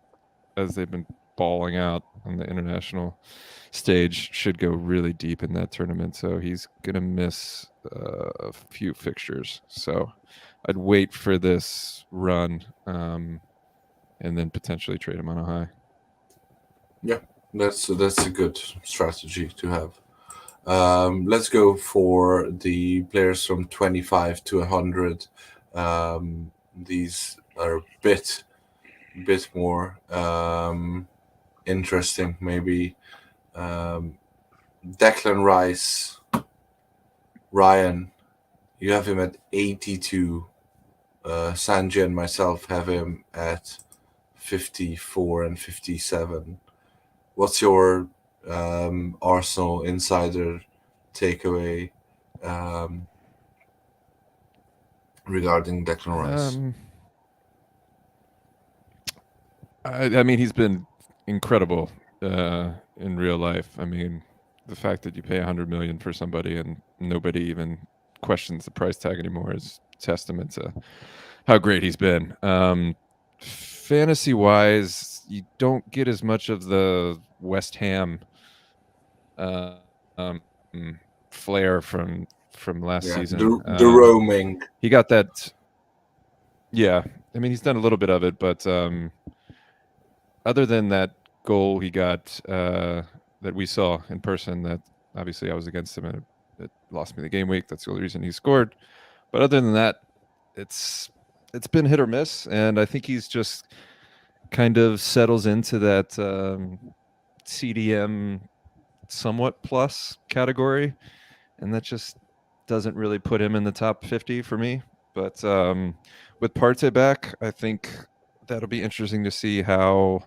as they've been balling out on the international stage, should go really deep in that tournament. So he's gonna miss a few fixtures. So I'd wait for this run, and then potentially trade him on a high. Yeah, that's a good strategy to have. Let's go for the players from 25 to 100. These are a bit more interesting, maybe. Declan Rice, Ryan, you have him at 82. Sanjy and myself have him at 54 and 57. What's your Arsenal insider takeaway regarding Declan Rice? I mean, he's been incredible in real life. I mean, the fact that you pay 100 million for somebody and nobody even questions the price tag anymore is testament to how great he's been. Fantasy wise, you don't get as much of the West Ham flair from last season. The roaming. He got that. Yeah, I mean, he's done a little bit of it, but other than that goal he got that we saw in person, that obviously I was against him and it lost me the game week. That's the only reason he scored. But other than that, it's been hit or miss, and I think he's just kind of settles into that CDM somewhat plus category, and that just doesn't really put him in the top 50 for me. But with Partey back, I think that'll be interesting to see how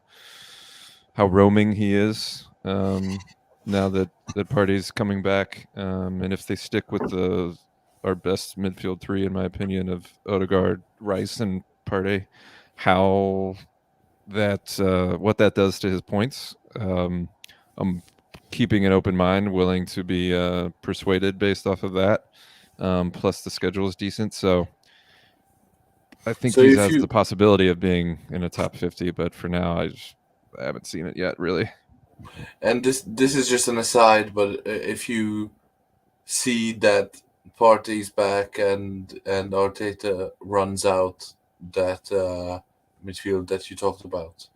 roaming he is now that Partey's coming back, and if they stick with our best midfield three, in my opinion, of Odegaard, Rice, and Partey, how that what that does to his points. I'm keeping an open mind, willing to be persuaded based off of that. Plus the schedule is decent, so I think he has the possibility of being in a top 50. But for now, I haven't seen it yet, really. And this is just an aside, but if you see that Partey's back and Arteta runs out that midfield that you talked about,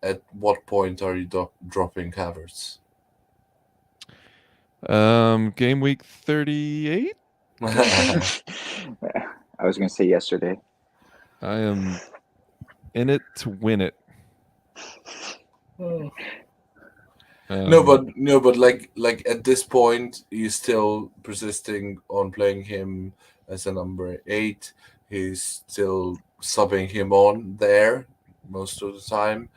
at what point are you dropping Havertz? Game week 38. I was gonna say yesterday. I am in it to win it. No, but like at this point, you're still persisting on playing him as a number 8. He's still subbing him on there most of the time.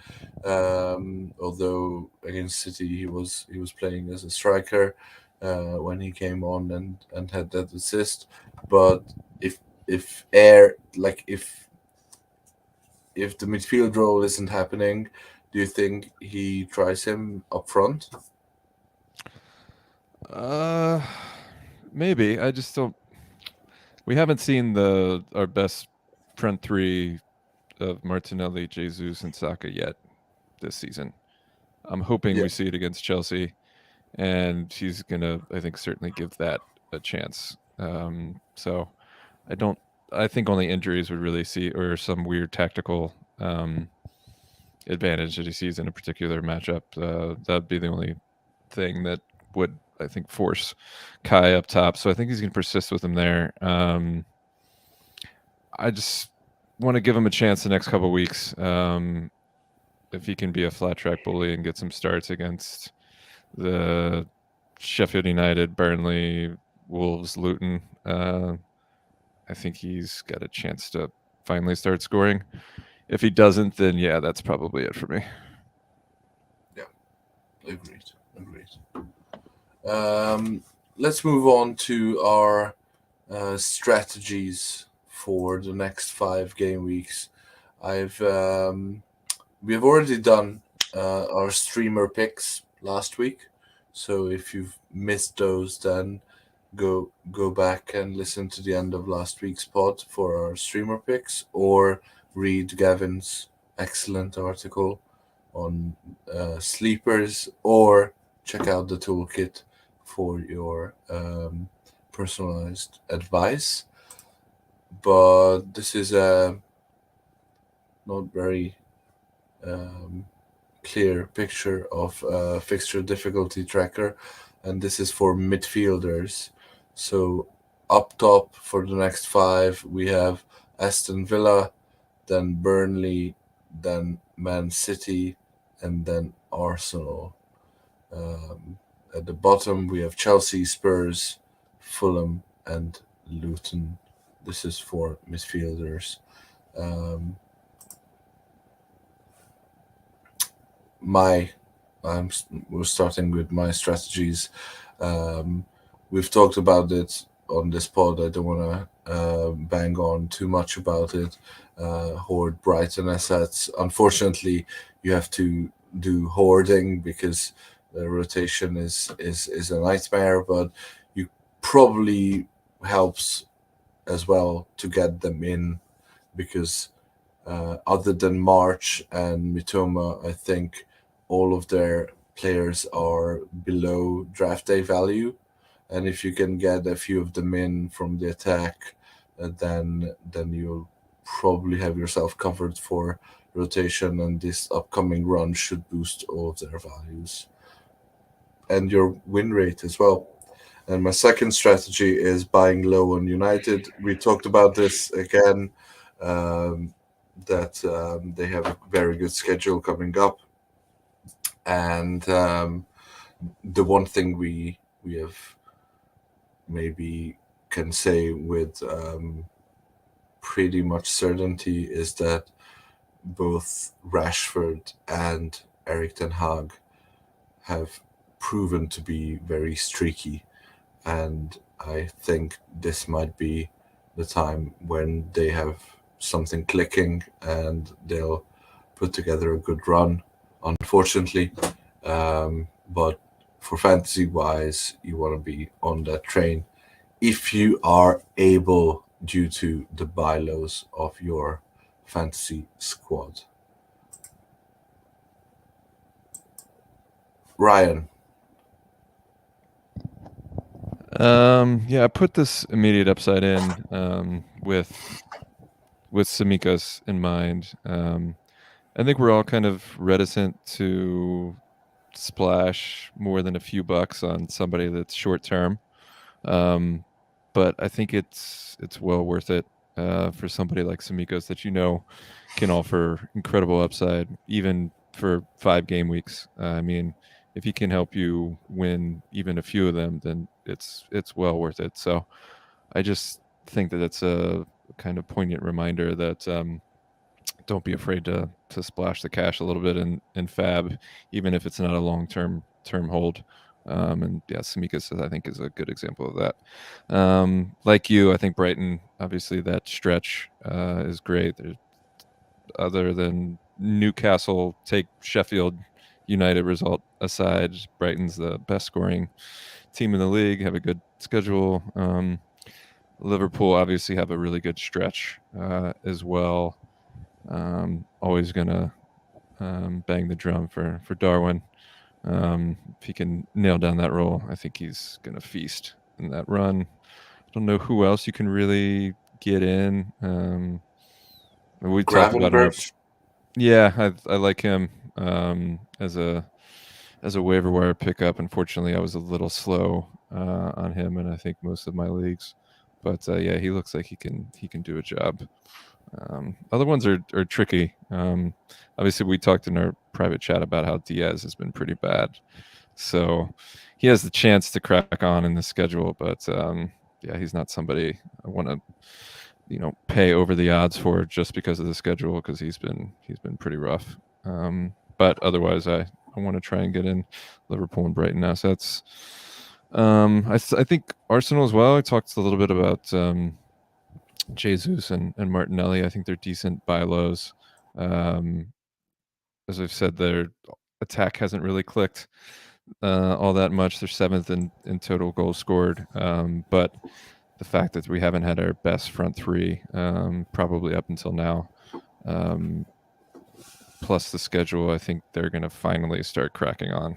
Although against City, he was playing as a striker when he came on and had that assist. But if the midfield role isn't happening, do you think he tries him up front? Maybe. I just don't. We haven't seen our best front three of Martinelli, Jesus, and Saka yet this season. I'm hoping we see it against Chelsea, and he's gonna, I think, certainly give that a chance. So I think only injuries would really see, or some weird tactical advantage that he sees in a particular matchup. That'd be the only thing that would, I think, force Kai up top. So I think he's going to persist with him there. I just want to give him a chance the next couple of weeks. If he can be a flat track bully and get some starts against the Sheffield United, Burnley, Wolves, Luton, I think he's got a chance to finally start scoring. If he doesn't, then yeah, that's probably it for me. Yeah, agreed. Let's move on to our strategies for the next 5 game weeks. We have already done our streamer picks last week, so if you've missed those, then go back and listen to the end of last week's pod for our streamer picks, or read Gavin's excellent article on sleepers, or check out the toolkit for your personalized advice. But this is a not very um, clear picture of fixture difficulty tracker, and this is for midfielders. So up top for the next five, we have Aston Villa, then Burnley, then Man City, and then Arsenal. At the bottom, we have Chelsea, Spurs, Fulham, and Luton. This is for midfielders. Um, my we're starting with my strategies. We've talked about it on this pod. I don't want to bang on too much about it. Hoard Brighton assets. Unfortunately, you have to do hoarding because the rotation is a nightmare. But you probably helps as well to get them in because other than March and Mitoma, I think all of their players are below draft day value. And if you can get a few of them in from the attack, then you'll probably have yourself covered for rotation, and this upcoming run should boost all of their values and your win rate as well. And my second strategy is buying low on United. We talked about this again. That they have a very good schedule coming up, and the one thing we have maybe can say with pretty much certainty is that both Rashford and Eric Ten Hag have proven to be very streaky, and I think this might be the time when they have something clicking and they'll put together a good run, unfortunately. But for fantasy wise, you want to be on that train if you are able, due to the buy lows of your fantasy squad. Ryan. Yeah, I put this immediate upside in with Tsimikas in mind. I think we're all kind of reticent to splash more than a few bucks on somebody that's short term, but I think it's well worth it for somebody like Tsimikas that can offer incredible upside even for 5 game weeks. I mean, if he can help you win even a few of them, then it's well worth it. So I just think that it's a kind of poignant reminder that don't be afraid to splash the cash a little bit in Fab, even if it's not a long-term hold. And yeah, Tsimikas, I think, is a good example of that. Like you, I think Brighton, obviously that stretch is great. There's, other than Newcastle, take Sheffield United result aside, Brighton's the best scoring team in the league, have a good schedule. Liverpool obviously have a really good stretch as well. Always gonna bang the drum for Darwin. If he can nail down that role, I think he's gonna feast in that run. I don't know who else you can really get in. We talked about him. Yeah, I like him as a waiver wire pickup. Unfortunately, I was a little slow on him, and I think most of my leagues. But yeah, he looks like he can do a job. Other ones are tricky. Obviously, we talked in our private chat about how Diaz has been pretty bad, so he has the chance to crack on in the schedule. But yeah, he's not somebody I want to pay over the odds for just because of the schedule, because he's been pretty rough. But otherwise, I want to try and get in Liverpool and Brighton assets. I think Arsenal as well. I talked a little bit about Jesus and Martinelli. I think they're decent buy lows. As I've said, their attack hasn't really clicked all that much. They're 7th in total goals scored, but the fact that we haven't had our best front three probably up until now plus the schedule, I think they're going to finally start cracking on.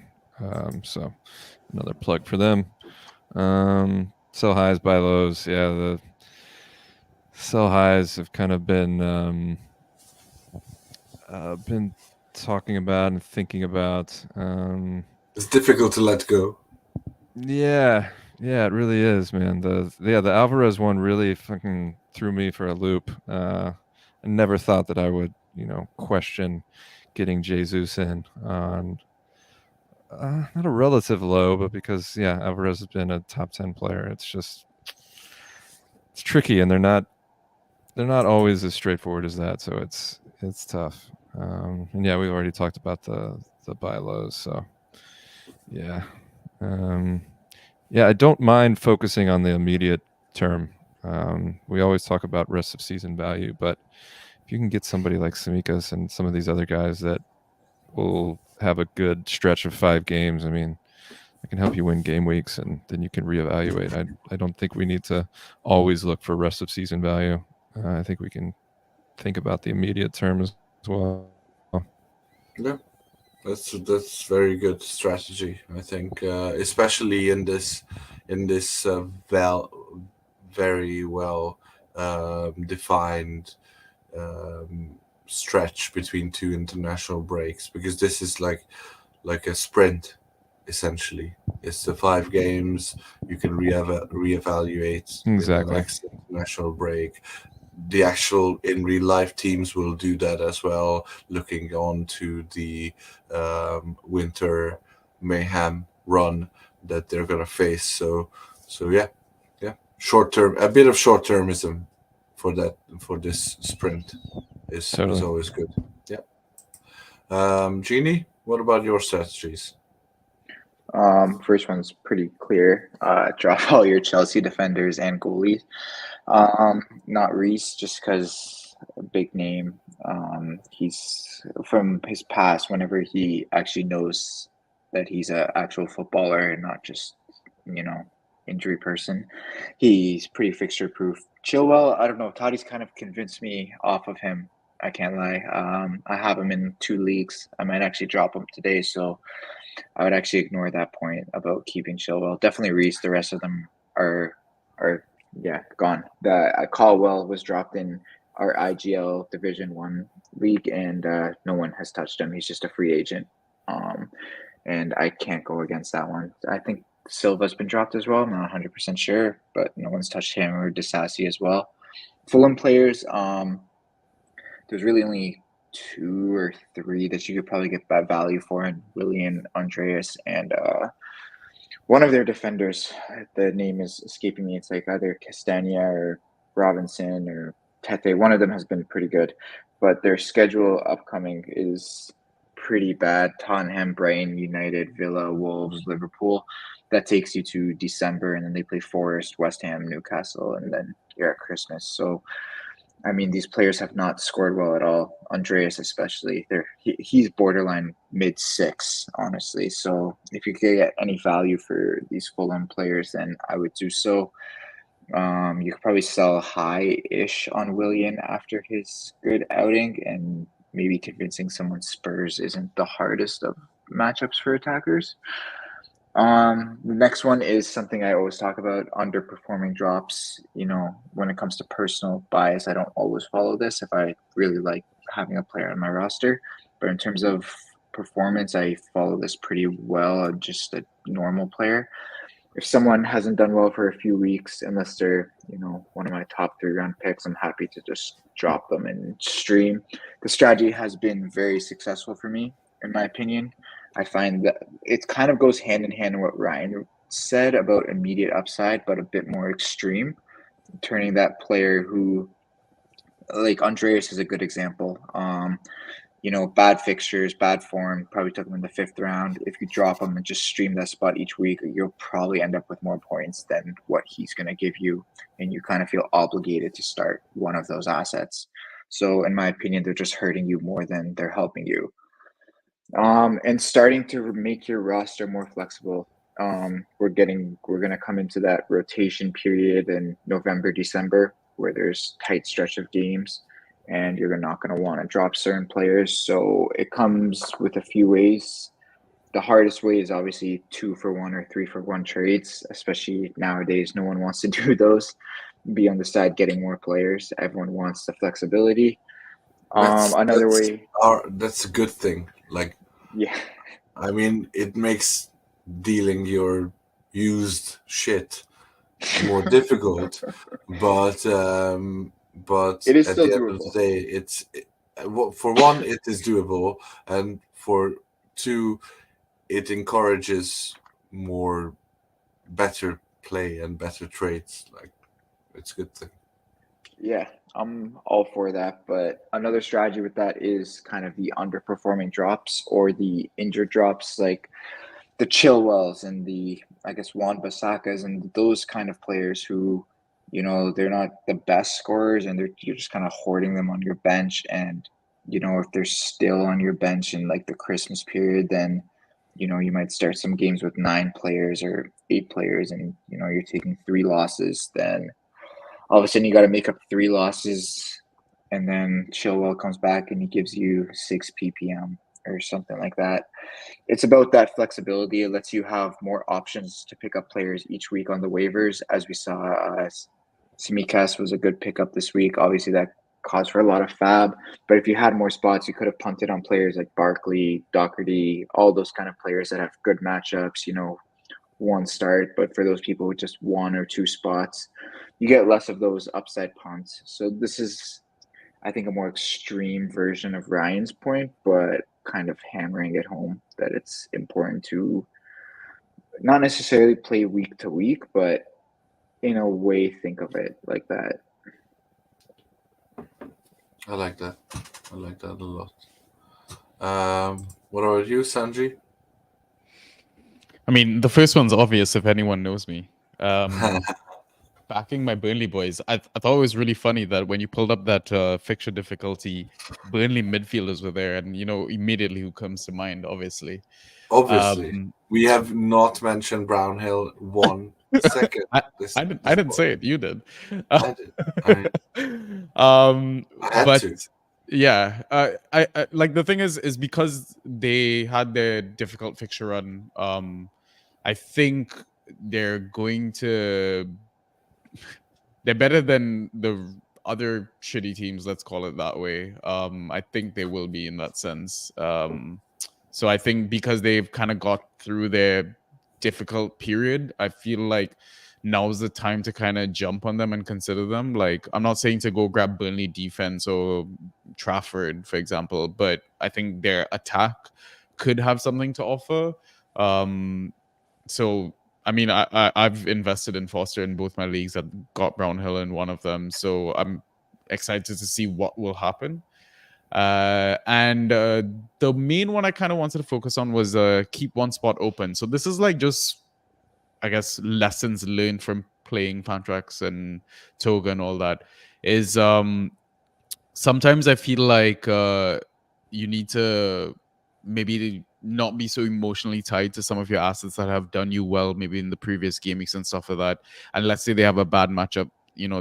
So another plug for them. Sell highs, buy lows. Yeah, the sell highs have kind of been talking about and thinking about. It's difficult to let go. Yeah, it really is, man. The Alvarez one really fucking threw me for a loop. I never thought that I would, question getting Jesus in on not a relative low, but because Alvarez has been a top 10 player. It's tricky, and they're not always as straightforward as that. So it's tough. And we've already talked about the buy lows. So yeah. I don't mind focusing on the immediate term. We always talk about rest of season value, but if you can get somebody like Samikas and some of these other guys that will have a good stretch of 5 games, I mean, it can help you win game weeks, and then you can reevaluate. I don't think we need to always look for rest of season value. I think we can think about the immediate term as well. Yeah, that's very good strategy. I think, especially in this very well defined stretch between 2 international breaks, because this is like a sprint. Essentially, it's the 5 games. You can reevaluate Exactly. in the next international break. The actual in real life teams will do that as well, looking on to the winter mayhem run that they're gonna face. So yeah, short term, a bit of short termism for this sprint is Totally. always good. Yeah. Genie, what about your strategies? First one's pretty clear. Drop all your Chelsea defenders and goalies. Not Reese, just because a big name. He's from his past. Whenever he actually knows that he's an actual footballer and not just injury person, he's pretty fixture proof. Chilwell, I don't know. Toddy's kind of convinced me off of him. I can't lie. I have him in 2 leagues. I might actually drop him today, so I would actually ignore that point about keeping Chilwell. Definitely Reese. The rest of them are gone. The Caldwell was dropped in our IGL Division 1 league, and no one has touched him. He's just a free agent, and I can't go against that one. I think Silva's been dropped as well. I'm not 100% sure, but no one's touched him, or Disassi as well. Fulham players, there's really only 2 or 3 that you could probably get that value for, and Willian, Andreas, and one of their defenders. The name is escaping me. It's like either Castagna or Robinson or Tete. One of them has been pretty good, but their schedule upcoming is pretty bad. Tottenham, Brighton, United, Villa, Wolves, Liverpool. That takes you to December, and then they play Forest, West Ham, Newcastle, and then you're at Christmas. So I mean, these players have not scored well at all. Andreas, especially, he's borderline mid-6, honestly. So if you could get any value for these Fulham players, then I would do so. You could probably sell high-ish on Willian after his good outing, and maybe convincing someone Spurs isn't the hardest of matchups for attackers. The next one is something I always talk about: underperforming drops. When it comes to personal bias, I don't always follow this if I really like having a player on my roster. But in terms of performance, I follow this pretty well. Just a normal player. If someone hasn't done well for a few weeks, unless they're, one of my top 3 round picks, I'm happy to just drop them and stream. The strategy has been very successful for me, in my opinion. I find that it kind of goes hand in hand with what Ryan said about immediate upside, but a bit more extreme, turning that player who, like Andreas is a good example. Bad fixtures, bad form, probably took him in the 5th round. If you drop him and just stream that spot each week, you'll probably end up with more points than what he's going to give you, and you kind of feel obligated to start one of those assets. So in my opinion, they're just hurting you more than they're helping you. And starting to make your roster more flexible. We're going to come into that rotation period in November, December, where there's tight stretch of games. and you're not going to want to drop certain players. So it comes with a few ways. The hardest way is obviously 2-for-1 or 3-for-1 trades, especially nowadays. No one wants to do those. Be on the side getting more players. Everyone wants the flexibility. Another way, that's a good thing. Like, yeah, I mean, it makes dealing your used shit more difficult, but it is at still the end of the doable. day, for one, it is doable, and for two, it encourages more better play and better trades. Like, it's a good thing. Yeah, I'm all for that. But another strategy with that is kind of the underperforming drops or the injured drops, like the Chilwells and the, I guess, Juan Basakas and those kind of players who, they're not the best scorers and you're just kind of hoarding them on your bench. And, if they're still on your bench in like the Christmas period, then, you might start some games with 9 players or 8 players and, you're taking 3 losses. Then all of a sudden you got to make up 3 losses, and then Chilwell comes back and he gives you 6 ppm or something like that. It's about that flexibility. It lets you have more options to pick up players each week on the waivers, as we saw. Simikas was a good pickup this week. Obviously, that caused for a lot of fab. But if you had more spots, you could have punted on players like Barkley, Doherty, all those kind of players that have good matchups. One start. But for those people with just 1 or 2 spots, you get less of those upside punts. So this is, I think, a more extreme version of Ryan's point, but kind of hammering it home that it's important to not necessarily play week to week, but in a way think of it like that. I like that. I like that a lot. What about you, Sanjy? I mean, the first one's obvious if anyone knows me. Backing my Burnley boys. I thought it was really funny that when you pulled up that fixture difficulty, Burnley midfielders were there, and immediately who comes to mind, obviously. Obviously, we have not mentioned Brownhill 1 second. I didn't say it. You did. I did. I had to. Yeah, I like the thing is because they had their difficult fixture run. I think they're going to. They're better than the other shitty teams. Let's call it that way. I think they will be in that sense. So I think because they've kind of got through their difficult period, I feel like now's the time to kind of jump on them and consider them. Like, I'm not saying to go grab Burnley defense or Trafford, for example, but I think their attack could have something to offer. So, I mean, I've invested in Foster in both my leagues. I've got Brownhill in one of them. So I'm excited to see what will happen. And the main one I kind of wanted to focus on was keep one spot open. So this is like just, I guess, lessons learned from playing Pantrax and Toga and all that. Is sometimes I feel like you need to maybe not be so emotionally tied to some of your assets that have done you well, maybe in the previous game weeks and stuff like that. And let's say they have a bad matchup,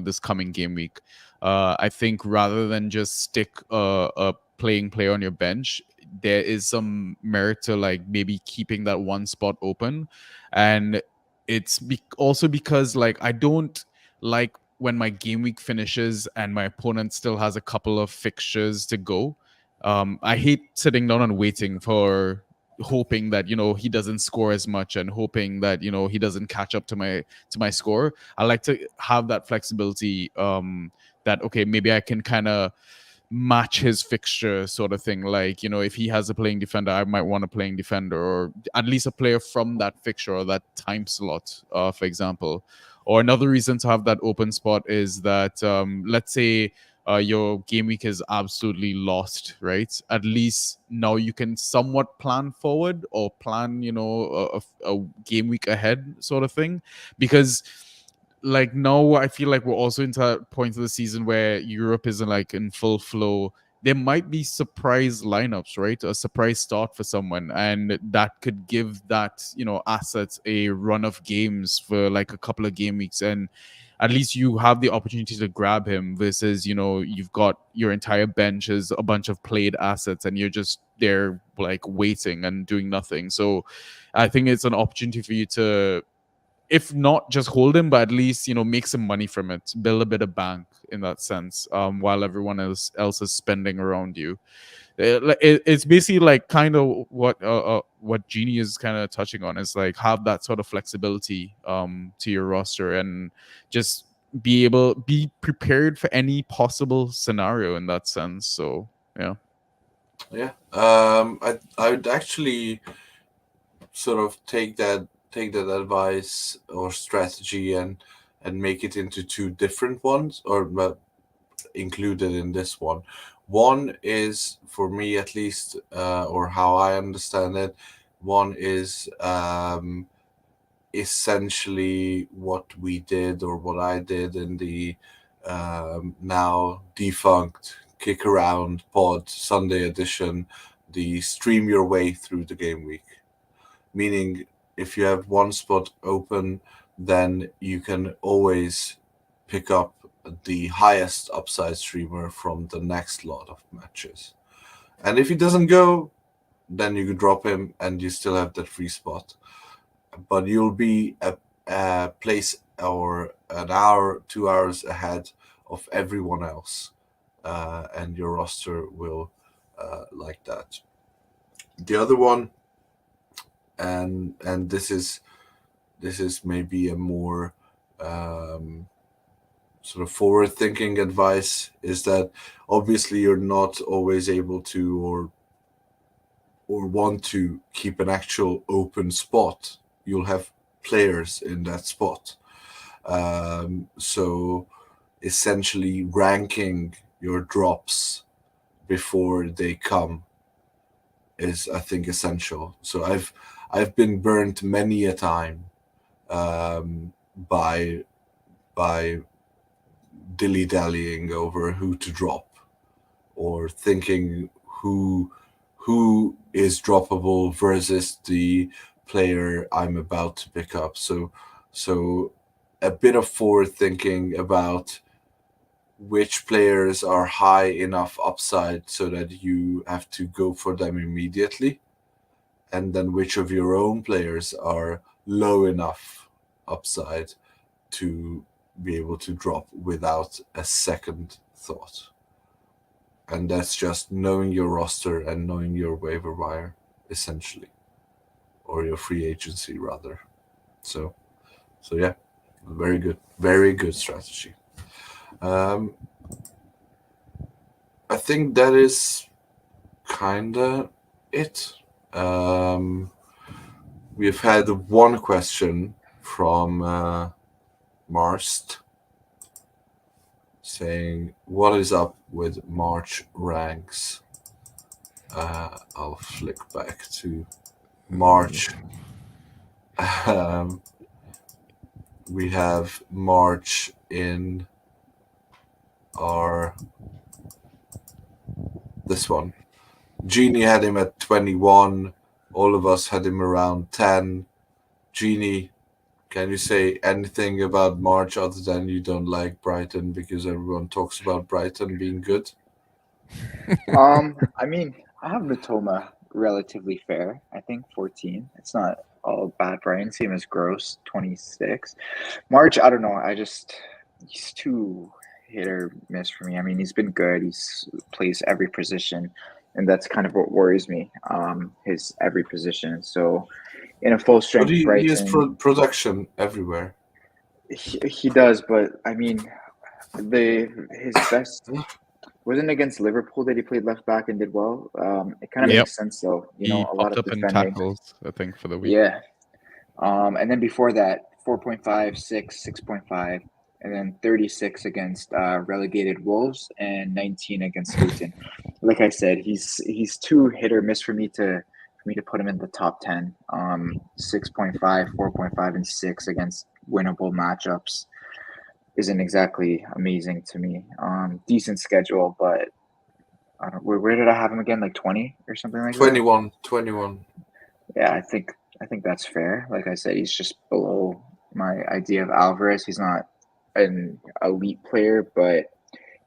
this coming game week. I think rather than just stick a playing player on your bench, there is some merit to like maybe keeping that one spot open. And it's also because like I don't like when my game week finishes and my opponent still has a couple of fixtures to go. I hate sitting down and waiting for hoping that he doesn't score as much and hoping that he doesn't catch up to my score. I like to have that flexibility, that okay, maybe I can kind of match his fixture sort of thing. Like, if he has a playing defender, I might want a playing defender, or at least a player from that fixture or that time slot, for example. Or another reason to have that open spot is that let's say your game week is absolutely lost, right? At least now you can somewhat plan forward or plan, a game week ahead sort of thing. Because like now I feel like we're also into that point of the season where Europe isn't like in full flow. There might be surprise lineups, right? A surprise start for someone, and that could give that assets a run of games for like a couple of game weeks. And at least you have the opportunity to grab him versus, you've got your entire bench as a bunch of played assets and you're just there like waiting and doing nothing. So I think it's an opportunity for you to, if not just hold him, but at least, make some money from it, build a bit of bank in that sense, while everyone else is spending around you. It's basically like kind of what Genie is kind of touching on, is like have that sort of flexibility to your roster and just be prepared for any possible scenario in that sense. So yeah. I would actually sort of take that advice or strategy and make it into two different ones, or included in this one. One is, for me at least, or how I understand it, one is essentially what we did, or what I did in the now defunct Kick Around Pod Sunday edition, the stream your way through the game week. Meaning, if you have one spot open, then you can always pick up the highest upside streamer from the next lot of matches. And if he doesn't go, then you can drop him and you still have that free spot. But you'll be a place or an hour, 2 hours ahead of everyone else. And your roster will like that. The other one, and this is maybe a more sort of forward-thinking advice, is that obviously you're not always able to or want to keep an actual open spot. You'll have players in that spot. So essentially ranking your drops before they come is, I think, essential. So I've been burnt many a time by dilly-dallying over who to drop, or thinking who is droppable versus the player I'm about to pick up. So a bit of forward thinking about which players are high enough upside so that you have to go for them immediately, and then which of your own players are low enough upside to be able to drop without a second thought. And that's just knowing your roster and knowing your waiver wire, essentially, or your free agency rather. So yeah, very good strategy. I think that is kinda it. We've had one question from Marst saying, what is up with March ranks? I'll flick back to March. We have March in this one. Genie had him at 21. All of us had him around 10. Genie, can you say anything about March other than you don't like Brighton because everyone talks about Brighton being good? I mean, I have Matoma relatively fair. I think 14. It's not all bad. Brian's team is gross, 26. March, I don't know. He's too hit or miss for me. I mean, he's been good. He's plays every position, and that's kind of what worries me. His every position. So, in a full strength But he Brighton, has production everywhere. he does. But I mean, his best wasn't against Liverpool that he played left back and did well. It kind of Yep. makes sense though. He A lot popped of up in defending. tackles, I think, for the week. Yeah. And then before that, 4.5, 6, 6.5, and then 36 against relegated Wolves and 19 against Luton. Like I said, he's too hit or miss for me to put him in the top 10. 6.5, 4.5, and 6 against winnable matchups isn't exactly amazing to me. Decent schedule, but I don't. Where did I have him again? Like 20 or something like 21. Yeah, I think that's fair. Like I said, he's just below my idea of Alvarez. He's not an elite player, but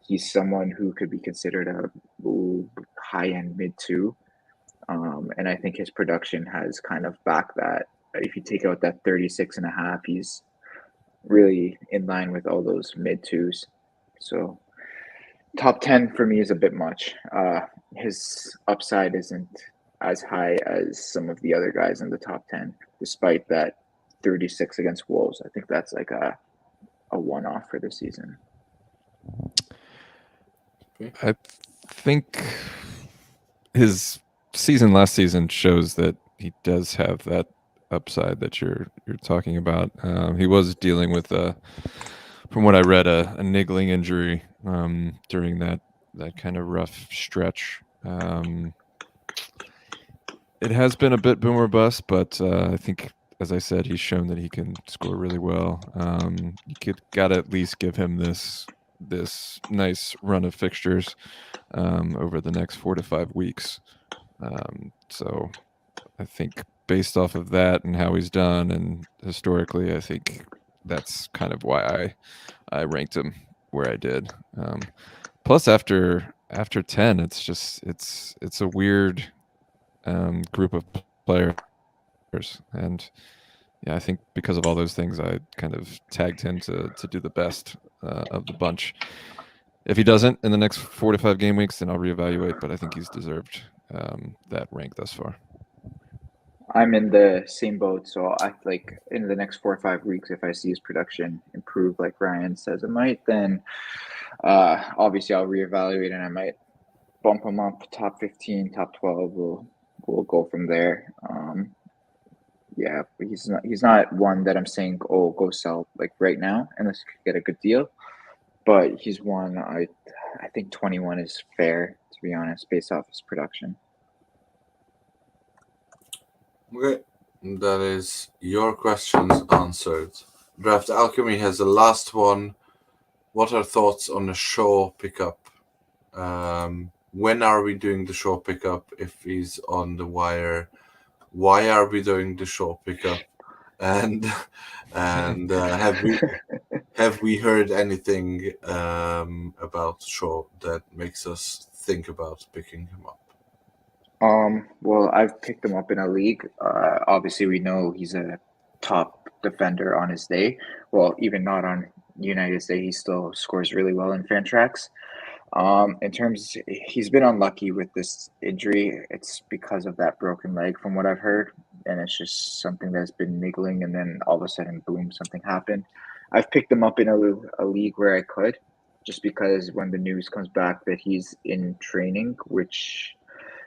he's someone who could be considered a high-end mid two. And I think his production has kind of backed that. If you take out that 36.5, he's really in line with all those mid twos. So top 10 for me is a bit much. His upside isn't as high as some of the other guys in the top 10, despite that 36 against Wolves. I think that's like a one-off for the season. I think his season last season shows that he does have that upside that you're talking about. He was dealing with from what I read, a niggling injury during that kind of rough stretch. It has been a bit boom or bust, but I think, as I said, he's shown that he can score really well. You got to at least give him this nice run of fixtures over the next 4 to 5 weeks. So I think based off of that and how he's done, and historically, I think that's kind of why I ranked him where I did. Plus, after 10, it's just it's a weird group of players, and yeah, I think because of all those things, I kind of tagged him to do the best of the bunch. If he doesn't in the next 4 to 5 game weeks, then I'll reevaluate. But I think he's deserved that rank thus far. I'm in the same boat, so I like in the next 4 or 5 weeks, if I see his production improve, like Ryan says it might, then obviously I'll reevaluate and I might bump him up top 15, top 12. We'll go from there. Yeah, but he's not one that I'm saying, oh, go sell like right now unless you get a good deal. But he's one I think 21 is fair, to be honest, based off his production. Okay, that is your questions answered. Draft Alchemy has the last one. What are thoughts on the Shaw pickup? When are we doing the Shaw pickup if he's on the wire? Why are we doing the Shaw pickup? And have we heard anything about Shaw that makes us think about picking him up? Well, I've picked him up in a league. Obviously, we know he's a top defender on his day. Well, even not on United's day, he still scores really well in Fantrax. In terms, he's been unlucky with this injury. It's because of that broken leg, from what I've heard, and it's just something that's been niggling, and then all of a sudden, boom, something happened. I've picked him up in a league where I could, just because when the news comes back that he's in training, which,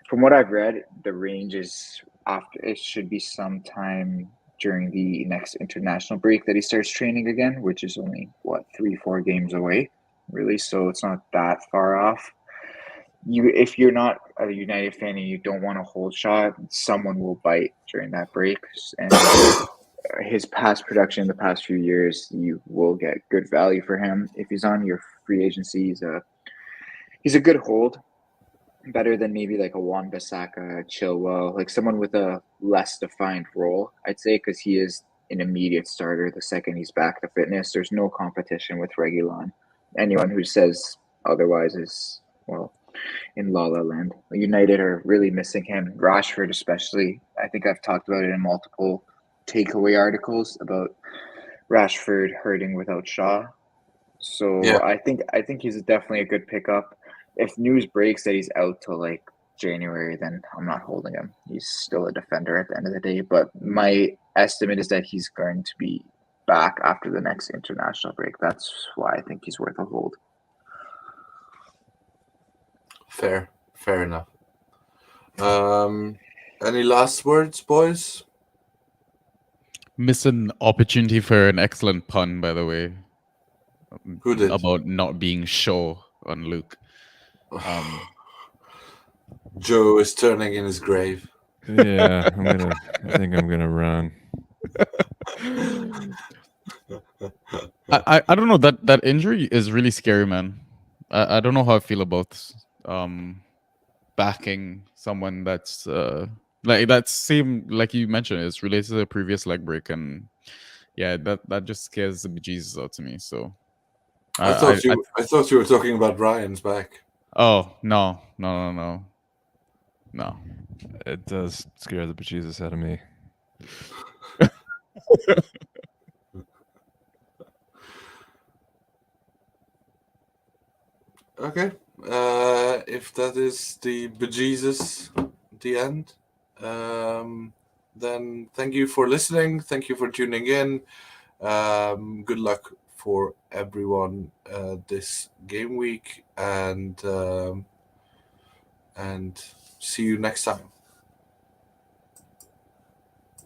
from what I've read, the range is after it should be sometime during the next international break that he starts training again, which is only 3-4 games away, really. So it's not that far off. If you're not a United fan and you don't want to hold shot, someone will bite during that break. And his past production in the past few years, you will get good value for him. If he's on your free agency, he's a good hold. Better than maybe like a Wan-Bissaka, Chilwell, like someone with a less defined role, I'd say, because he is an immediate starter the second he's back to fitness. There's no competition with Reguilon. Anyone who says otherwise is, well, in La La Land. United are really missing him. Rashford especially. I think I've talked about it in multiple takeaway articles about Rashford hurting without Shaw. So yeah. I think he's definitely a good pickup. If news breaks that he's out till like January, then I'm not holding him. He's still a defender at the end of the day. But my estimate is that he's going to be back after the next international break. That's why I think he's worth a hold. Fair enough. Any last words, boys? Miss an opportunity for an excellent pun, by the way. Who did? About not being sure on Luke. Joe is turning in his grave. Yeah, I think I'm gonna run. I don't know, that injury is really scary, man. I don't know how I feel about backing someone that's like that same, like you mentioned, it's related to the previous leg break, and yeah, that just scares the bejesus out to me. So I thought you were talking about Ryan's back. Oh no. It does scare the bejesus out of me. Okay. If that is the bejesus, the end, then thank you for listening. Thank you for tuning in. Good luck for everyone this game week, and see you next time.